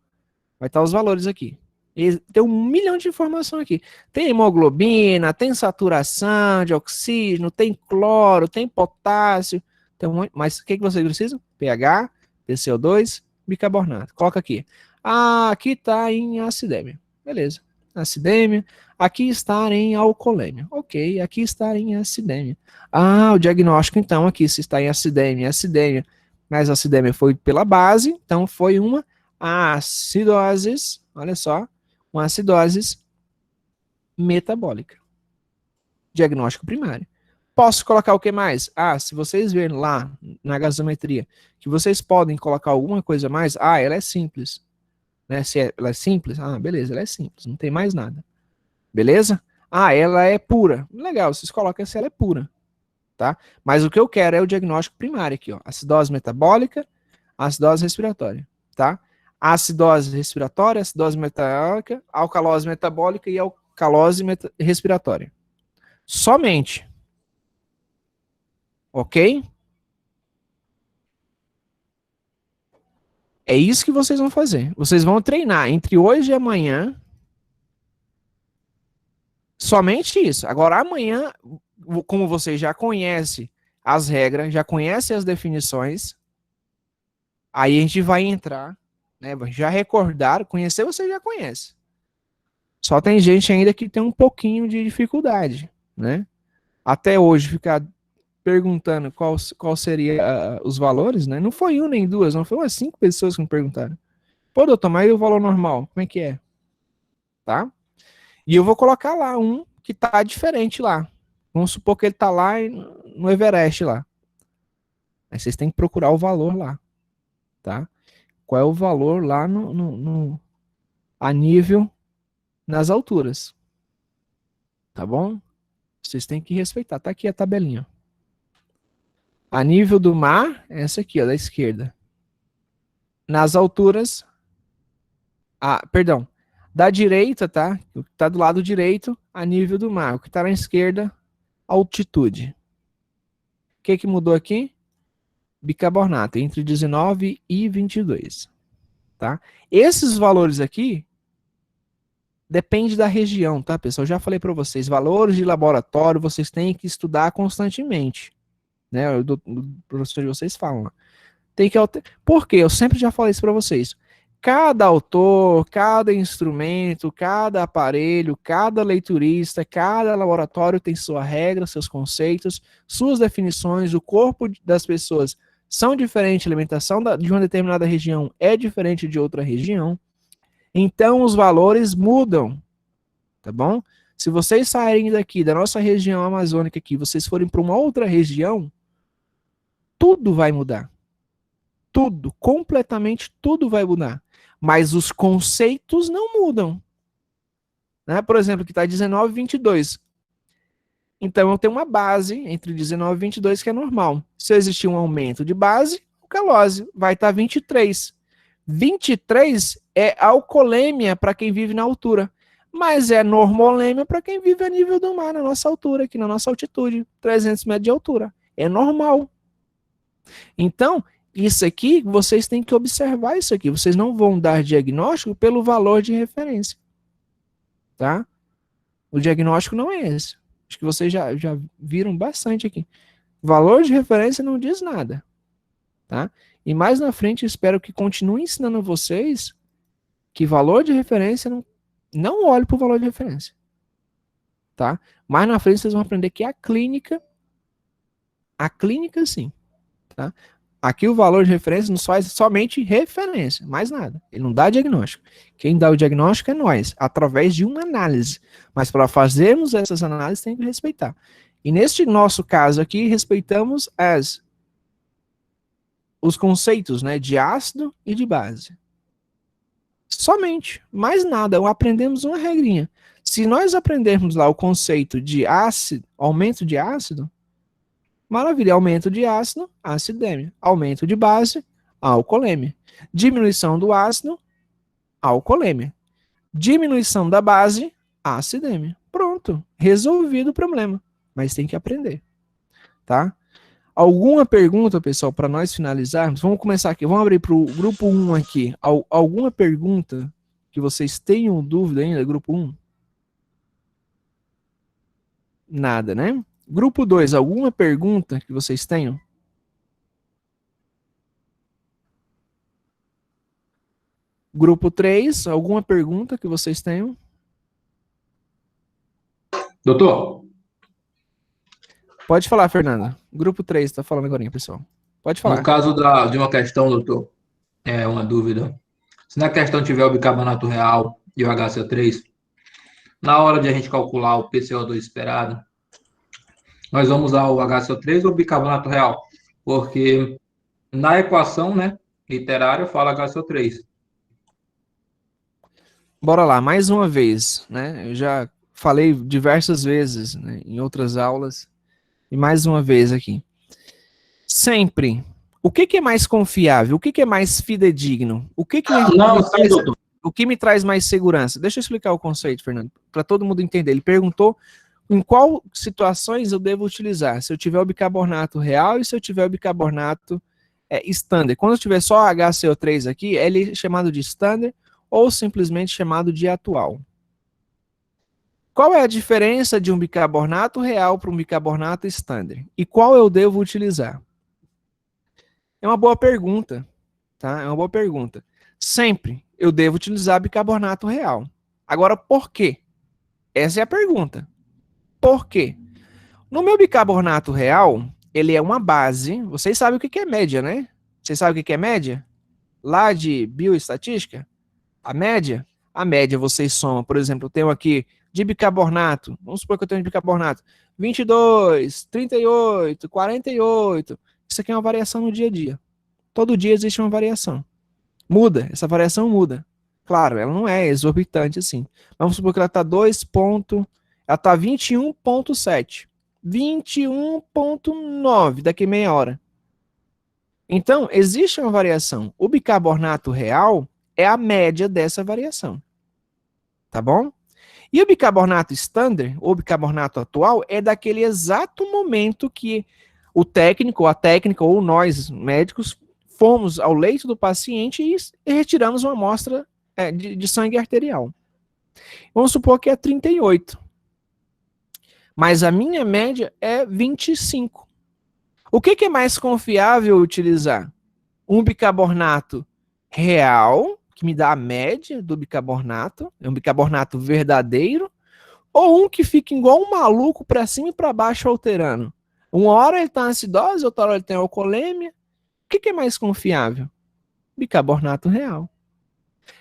[SPEAKER 1] Vai estar os valores aqui. E tem 1 milhão de informação aqui. Tem hemoglobina, tem saturação de oxígeno, tem cloro, tem potássio. Tem mas o que vocês precisam? pH, PCO2, bicarbonato. Coloca aqui. Ah, aqui está em acidemia. Beleza. Acidemia. Aqui está em alcoolemia. Ok, aqui está em acidemia. Ah, o diagnóstico então aqui se está em acidemia, acidemia. Mas a acidemia foi pela base, então foi uma acidose, olha só, uma acidose metabólica. Diagnóstico primário. Posso colocar o que mais? Ah, se vocês verem lá na gasometria que vocês podem colocar alguma coisa a mais, ah, ela é simples. Né? Se ela é simples, ah, beleza, ela é simples, não tem mais nada. Beleza? Ah, ela é pura. Legal, vocês colocam se ela é pura. Tá? Mas o que eu quero é o diagnóstico primário aqui, ó. Acidose metabólica, acidose respiratória, tá? Acidose respiratória, acidose metabólica, alcalose metabólica e alcalose respiratória. Somente. Ok? É isso que vocês vão fazer. Vocês vão treinar entre hoje e amanhã. Somente isso. Agora, amanhã, como vocês já conhecem as regras, já conhecem as definições, aí a gente vai entrar, né? Já recordar, conhecer você já conhece. Só tem gente ainda que tem um pouquinho de dificuldade, né? Até hoje ficar perguntando qual seria os valores, né? Não foi um nem duas, não foi umas 5 pessoas que me perguntaram. Pô, doutor, mas e o valor normal? Como é que é? Tá? E eu vou colocar lá um que tá diferente lá. Vamos supor que ele tá lá no Everest lá. Aí vocês têm que procurar o valor lá, tá? Qual é o valor lá a nível nas alturas. Tá bom? Vocês têm que respeitar. Tá aqui a tabelinha. A nível do mar, essa aqui, ó, da esquerda. Nas alturas, perdão, da direita, tá? O que tá do lado direito, a nível do mar. O que tá na esquerda, altitude. O que mudou aqui? Bicarbonato, entre 19 e 22. Tá? Esses valores aqui, depende da região, tá, pessoal? Eu já falei para vocês, valores de laboratório vocês têm que estudar constantemente. Né? O professor de vocês falam. Tem que Por quê? Eu sempre já falei isso para vocês. cada autor, cada instrumento, cada aparelho, cada leiturista, cada laboratório tem sua regra, seus conceitos, suas definições, o corpo das pessoas são diferentes, a alimentação de uma determinada região é diferente de outra região, então os valores mudam, tá bom? Se vocês saírem daqui, da nossa região amazônica aqui, vocês forem para uma outra região, tudo vai mudar. Tudo, completamente tudo vai mudar. Mas os conceitos não mudam. Né? Por exemplo, que está 19 e 22. Então eu tenho uma base entre 19 e 22 que é normal. Se existir um aumento de base, o calose vai estar 23. 23 é alcoolêmia para quem vive na altura. Mas é normolêmia para quem vive a nível do mar, na nossa altura, aqui na nossa altitude, 300 metros de altura. É normal. Então, isso aqui, vocês têm que observar isso aqui. Vocês não vão dar diagnóstico pelo valor de referência. Tá? O diagnóstico não é esse. Acho que vocês já viram bastante aqui. Valor de referência não diz nada. Tá? E mais na frente, espero que continue ensinando vocês que valor de referência não olhe para o valor de referência. Tá? Mais na frente, vocês vão aprender que a clínica sim. Tá? Aqui o valor de referência nos faz somente referência, mais nada. Ele não dá diagnóstico. Quem dá o diagnóstico é nós, através de uma análise. Mas para fazermos essas análises tem que respeitar. E neste nosso caso aqui, respeitamos os conceitos, né, de ácido e de base. Somente, mais nada. Aprendemos uma regrinha. Se nós aprendermos lá o conceito de ácido, aumento de ácido, maravilha, aumento de ácido, acidemia. Aumento de base, alcoolemia. Diminuição do ácido, alcoolemia. Diminuição da base, acidemia. Pronto, resolvido o problema. Mas tem que aprender, tá? Alguma pergunta, pessoal, para nós finalizarmos? Vamos começar aqui, vamos abrir para o grupo 1 aqui. Alguma pergunta que vocês tenham dúvida ainda, grupo 1? Nada, né? Grupo 2, alguma pergunta que vocês tenham? Grupo 3, alguma pergunta que vocês tenham?
[SPEAKER 6] Doutor?
[SPEAKER 1] Pode falar, Fernanda. Grupo 3 está falando agora, pessoal. Pode falar.
[SPEAKER 6] No caso de uma questão, doutor, é uma dúvida. Se na questão tiver o bicarbonato real e o HCO3, na hora de a gente calcular o PCO2 esperado, nós vamos usar o HCO3 ou o bicarbonato real? Porque na equação, né, literária, fala HCO3.
[SPEAKER 1] Bora lá, mais uma vez, né? Eu já falei diversas vezes, né, em outras aulas, e mais uma vez aqui. Sempre, o que é mais confiável? O que é mais fidedigno? O que me traz mais segurança? Deixa eu explicar o conceito, Fernando, para todo mundo entender. Ele perguntou em qual situações eu devo utilizar, se eu tiver o bicarbonato real e se eu tiver o bicarbonato standard. Quando eu tiver só HCO3 aqui, ele é chamado de standard ou simplesmente chamado de atual. Qual é a diferença de um bicarbonato real para um bicarbonato standard? E qual eu devo utilizar? É uma boa pergunta, tá? É uma boa pergunta. Sempre eu devo utilizar bicarbonato real. Agora, por quê? Essa é a pergunta. Por quê? No meu bicarbonato real, ele é uma base. Vocês sabem o que é média, né? Vocês sabem o que é média? Lá de bioestatística, a média vocês somam. Por exemplo, eu tenho aqui de bicarbonato. Vamos supor que eu tenho de bicarbonato 22, 38, 48. Isso aqui é uma variação no dia a dia. Todo dia existe uma variação. Muda, essa variação muda. Claro, ela não é exorbitante assim. Vamos supor que ela está ela está 21.7. 21.9 daqui meia hora. Então, existe uma variação. O bicarbonato real é a média dessa variação. Tá bom? E o bicarbonato standard, ou bicarbonato atual, é daquele exato momento que o técnico, a técnica, ou nós, médicos, fomos ao leito do paciente e retiramos uma amostra de sangue arterial. Vamos supor que é 38. Mas a minha média é 25. O que é mais confiável utilizar? Um bicarbonato real, que me dá a média do bicarbonato, é um bicarbonato verdadeiro, ou um que fica igual um maluco para cima e para baixo alterando. Uma hora ele está acidose, outra hora ele tem alcoolemia. O que é mais confiável? Bicarbonato real.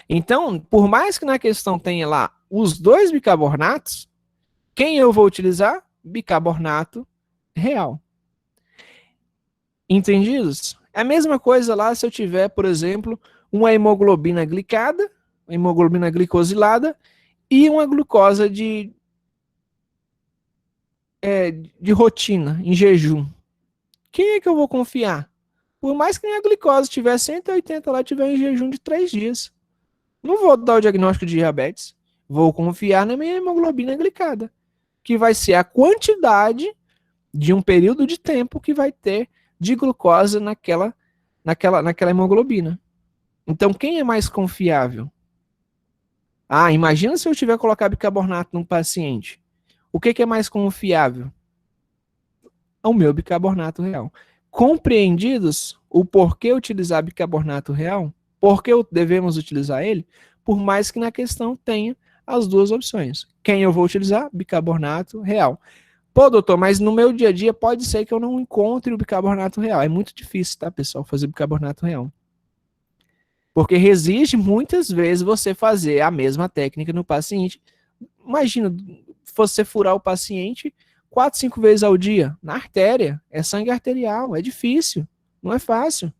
[SPEAKER 1] Então, por mais que na questão tenha lá os dois bicarbonatos, quem eu vou utilizar? Bicarbonato real. Entendidos? É a mesma coisa lá se eu tiver, por exemplo, uma hemoglobina glicada, uma hemoglobina glicosilada e uma glucosa de rotina, em jejum. Quem é que eu vou confiar? Por mais que minha glicose tiver 180 lá, tiver em jejum de 3 dias. Não vou dar o diagnóstico de diabetes. Vou confiar na minha hemoglobina glicada, que vai ser a quantidade de um período de tempo que vai ter de glucose naquela hemoglobina. Então, quem é mais confiável? Ah, imagina se eu tiver que colocar bicarbonato num paciente. O que é mais confiável? É o meu bicarbonato real. Compreendidos o porquê utilizar bicarbonato real? Por que devemos utilizar ele? Por mais que na questão tenha as duas opções. Quem eu vou utilizar? Bicarbonato real. Pô, doutor, mas no meu dia a dia pode ser que eu não encontre o bicarbonato real. É muito difícil, tá, pessoal, fazer bicarbonato real. Porque resiste muitas vezes você fazer a mesma técnica no paciente. Imagina você furar o paciente 4, 5 vezes ao dia na artéria. É sangue arterial, é difícil, não é fácil.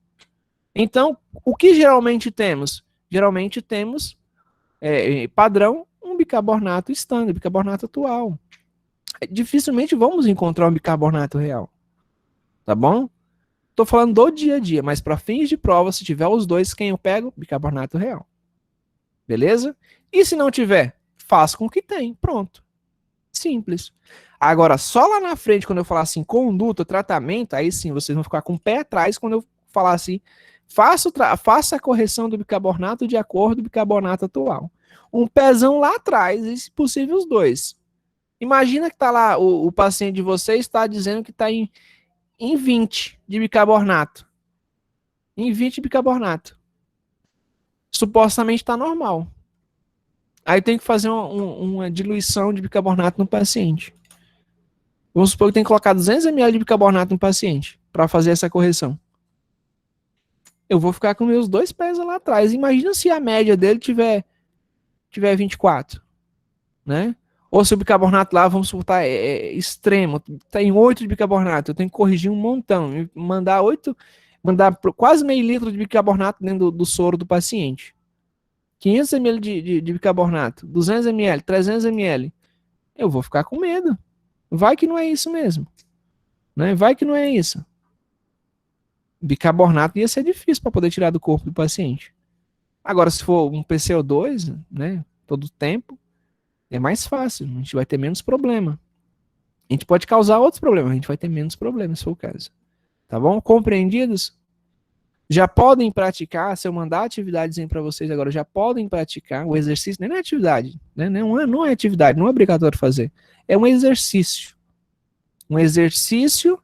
[SPEAKER 1] Então, o que geralmente temos? Geralmente temos padrão um bicarbonato standard, bicarbonato atual. Dificilmente vamos encontrar um bicarbonato real. Tá bom? Tô falando do dia a dia, mas para fins de prova, se tiver os dois, quem eu pego? Bicarbonato real. Beleza? E se não tiver, faço com o que tem. Pronto. Simples. Agora, só lá na frente, quando eu falar assim, conduta, tratamento, aí sim, vocês vão ficar com o pé atrás quando eu falar assim, faça a correção do bicarbonato de acordo com o bicarbonato atual. Um pezão lá atrás, e se possível os dois. Imagina que tá lá, o paciente de vocês está dizendo que está em 20 de bicarbonato. Em 20 de bicarbonato. Supostamente está normal. Aí tem que fazer uma diluição de bicarbonato no paciente. Vamos supor que tem que colocar 200 ml de bicarbonato no paciente para fazer essa correção. Eu vou ficar com meus dois pés lá atrás. Imagina se a média dele tiver 24, né? Ou se o bicarbonato lá, vamos supor, extremo, tem 8 de bicarbonato, eu tenho que corrigir um montão, mandar quase meio litro de bicarbonato dentro do soro do paciente. 500 ml de bicarbonato, 200 ml, 300 ml. Eu vou ficar com medo. Vai que não é isso mesmo. Né? Vai que não é isso. Bicarbonato ia ser difícil para poder tirar do corpo do paciente. Agora, se for um PCO2, né, todo tempo, é mais fácil, a gente vai ter menos problema. A gente pode causar outros problemas, a gente vai ter menos problemas, se for o caso. Tá bom? Compreendidos? Já podem praticar, se eu mandar atividades para vocês agora, já podem praticar o exercício, nem é atividade, né? Não é atividade, não é obrigatório fazer. É um exercício. Um exercício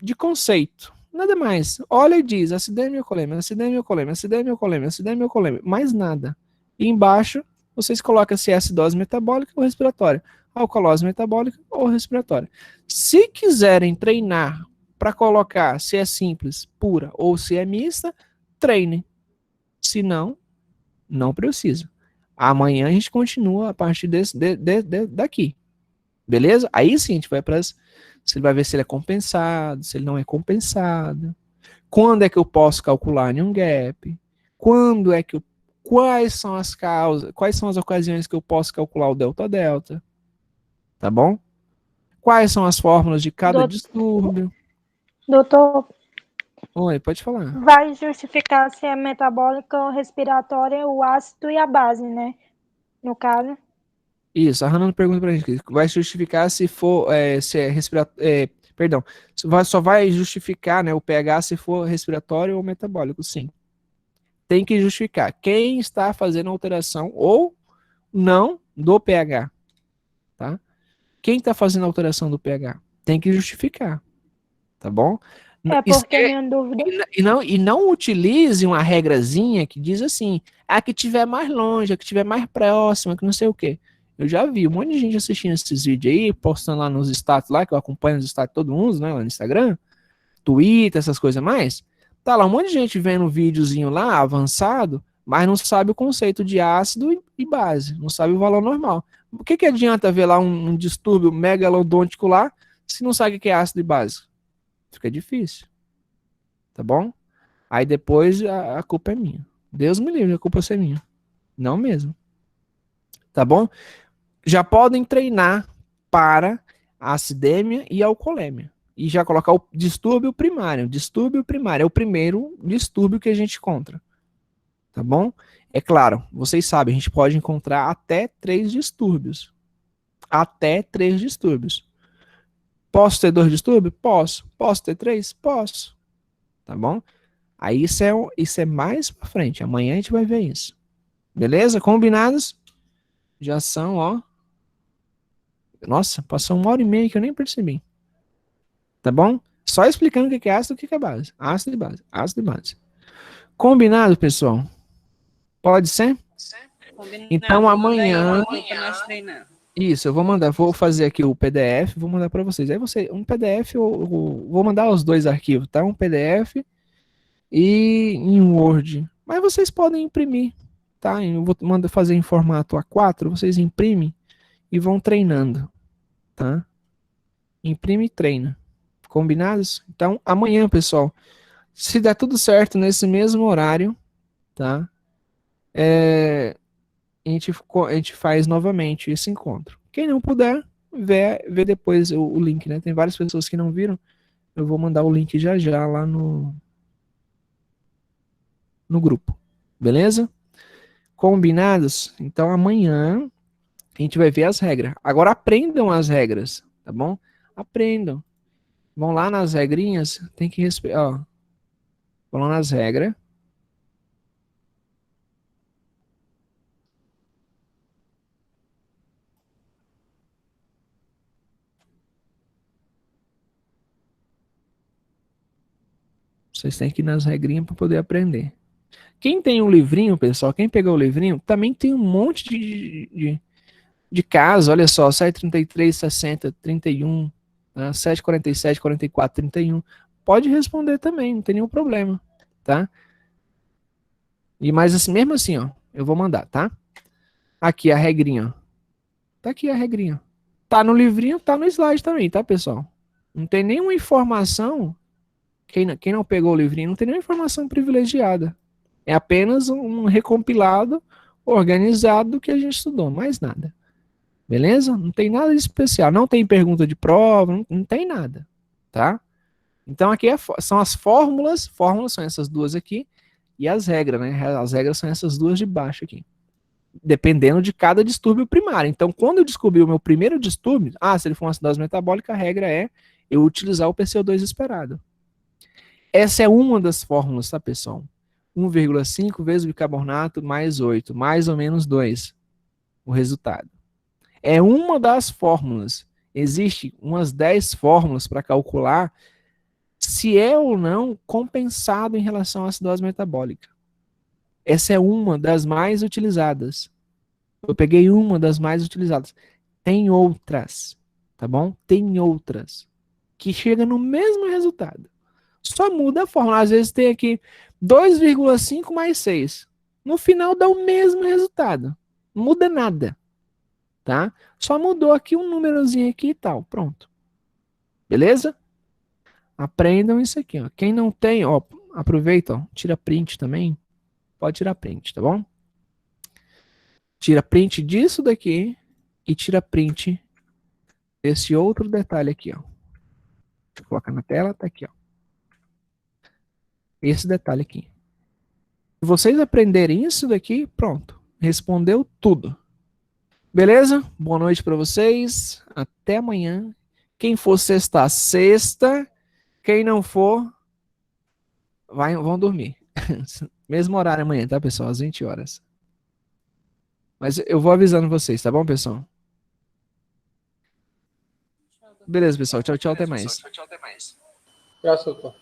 [SPEAKER 1] de conceito. Nada mais. Olha e diz, acidemia e alcoolemia, acidemia e alcoolemia, acidemia e alcoolemia, acidemia e alcoolemia. Mais nada. E embaixo, vocês colocam se é acidose metabólica ou respiratória, alcoolose metabólica ou respiratória. Se quiserem treinar para colocar se é simples, pura ou se é mista, treinem. Se não, não precisa. Amanhã a gente continua a partir daqui. Beleza? Aí sim a gente vai para as... Você vai ver se ele é compensado, se ele não é compensado. Quando é que eu posso calcular em um gap? Quais são as causas, quais são as ocasiões que eu posso calcular o delta-delta? Tá bom? Quais são as fórmulas de cada distúrbio?
[SPEAKER 5] Doutor,
[SPEAKER 1] Oi, pode falar.
[SPEAKER 5] vai justificar se é metabólica ou respiratória o ácido e a base, né? No caso.
[SPEAKER 1] Isso, a Hannah pergunta pra gente, vai justificar se for, se é respiratório, perdão, só vai justificar, né, o pH se for respiratório ou metabólico, sim. Tem que justificar quem está fazendo alteração ou não do pH, tá? Quem está fazendo alteração do pH? Tem que justificar, tá bom?
[SPEAKER 5] É porque minha dúvida.
[SPEAKER 1] E não utilize uma regrazinha que diz assim, a que tiver mais longe, a que tiver mais próxima, que não sei o quê. Eu já vi um monte de gente assistindo esses vídeos aí, postando lá nos status lá, que eu acompanho os status de todo mundo, né, lá no Instagram, Twitter, essas coisas mais. Tá lá um monte de gente vendo um videozinho lá, avançado, mas não sabe o conceito de ácido e base, não sabe o valor normal. O que adianta ver lá um distúrbio megalodôntico lá, se não sabe o que é ácido e base? Fica difícil. Tá bom? Aí depois a culpa é minha. Deus me livre, a culpa é minha. Não mesmo. Tá bom? Já podem treinar para a acidemia e a alcoolemia. E já colocar o distúrbio primário. Distúrbio primário é o primeiro distúrbio que a gente encontra. Tá bom? É claro, vocês sabem, a gente pode encontrar até 3 distúrbios. Até 3 distúrbios. Posso ter 2 distúrbios? Posso. Posso ter 3? Posso. Tá bom? Aí isso é mais pra frente. Amanhã a gente vai ver isso. Beleza? Combinados? Já são, ó. Nossa, passou 1h30 que eu nem percebi. Tá bom? Só explicando o que é ácido e o que é base. Ácido e base. Ácido e base. Combinado, pessoal? Pode ser?
[SPEAKER 3] Combinado.
[SPEAKER 1] Então amanhã.
[SPEAKER 3] Isso,
[SPEAKER 1] eu vou mandar. Vou fazer aqui o PDF, vou mandar para vocês. Aí um PDF, eu vou mandar os 2 arquivos, tá? Um PDF e em Word. Mas vocês podem imprimir, tá? Eu vou fazer em formato A4, vocês imprimem e vão treinando, tá? Imprime e treina. Combinados? Então, amanhã, pessoal, se der tudo certo nesse mesmo horário, tá? A gente faz novamente esse encontro. Quem não puder, vê depois o link, né? Tem várias pessoas que não viram. Eu vou mandar o link já já lá no grupo. Beleza? Combinados? Então amanhã a gente vai ver as regras. Agora aprendam as regras, tá bom? Aprendam. Vão lá nas regrinhas, tem que respeitar, ó. Vão lá nas regras. Vocês têm que ir nas regrinhas para poder aprender. Quem tem um livrinho, pessoal, quem pegou o livrinho, também tem um monte de casos. Olha só, 733, 60, 31, né, 747, 44, 31. Pode responder também, não tem nenhum problema, tá? E mais assim, mesmo assim, ó, eu vou mandar, tá? Aqui a regrinha, ó. Tá aqui a regrinha. Tá no livrinho, tá no slide também, tá, pessoal? Não tem nenhuma informação. Quem não pegou o livrinho não tem nenhuma informação privilegiada. É apenas um recompilado, organizado do que a gente estudou, mais nada. Beleza? Não tem nada de especial. Não tem pergunta de prova, não tem nada. Tá? Então aqui são as fórmulas. Fórmulas são essas duas aqui. E as regras, né? As regras são essas duas de baixo aqui. Dependendo de cada distúrbio primário. Então, quando eu descobri o meu primeiro distúrbio, se ele for uma acidose metabólica, a regra é eu utilizar o PCO2 esperado. Essa é uma das fórmulas, tá, pessoal? 1,5 vezes bicarbonato mais 8, mais ou menos 2, o resultado. É uma das fórmulas. Existem umas 10 fórmulas para calcular se é ou não compensado em relação à acidose metabólica. Essa é uma das mais utilizadas. Eu peguei uma das mais utilizadas. Tem outras, tá bom? Tem outras que chegam no mesmo resultado. Só muda a fórmula. Às vezes tem aqui 2,5 mais 6. No final dá o mesmo resultado. Não muda nada. Tá? Só mudou aqui um númerozinho aqui e tal. Pronto. Beleza? Aprendam isso aqui. Ó. Quem não tem, ó, aproveita, ó, tira print também. Pode tirar print, tá bom? Tira print disso daqui e tira print desse outro detalhe aqui, ó. Deixa eu colocar na tela, tá aqui, ó. Esse detalhe aqui. Se vocês aprenderem isso daqui, pronto. Respondeu tudo. Beleza? Boa noite para vocês. Até amanhã. Quem for sexta, sexta. Quem não for, vão dormir. Mesmo horário amanhã, tá, pessoal? Às 20 horas. Mas eu vou avisando vocês, tá bom, pessoal? Beleza, pessoal. Tchau, tchau. Até mais.
[SPEAKER 6] Graças a Deus.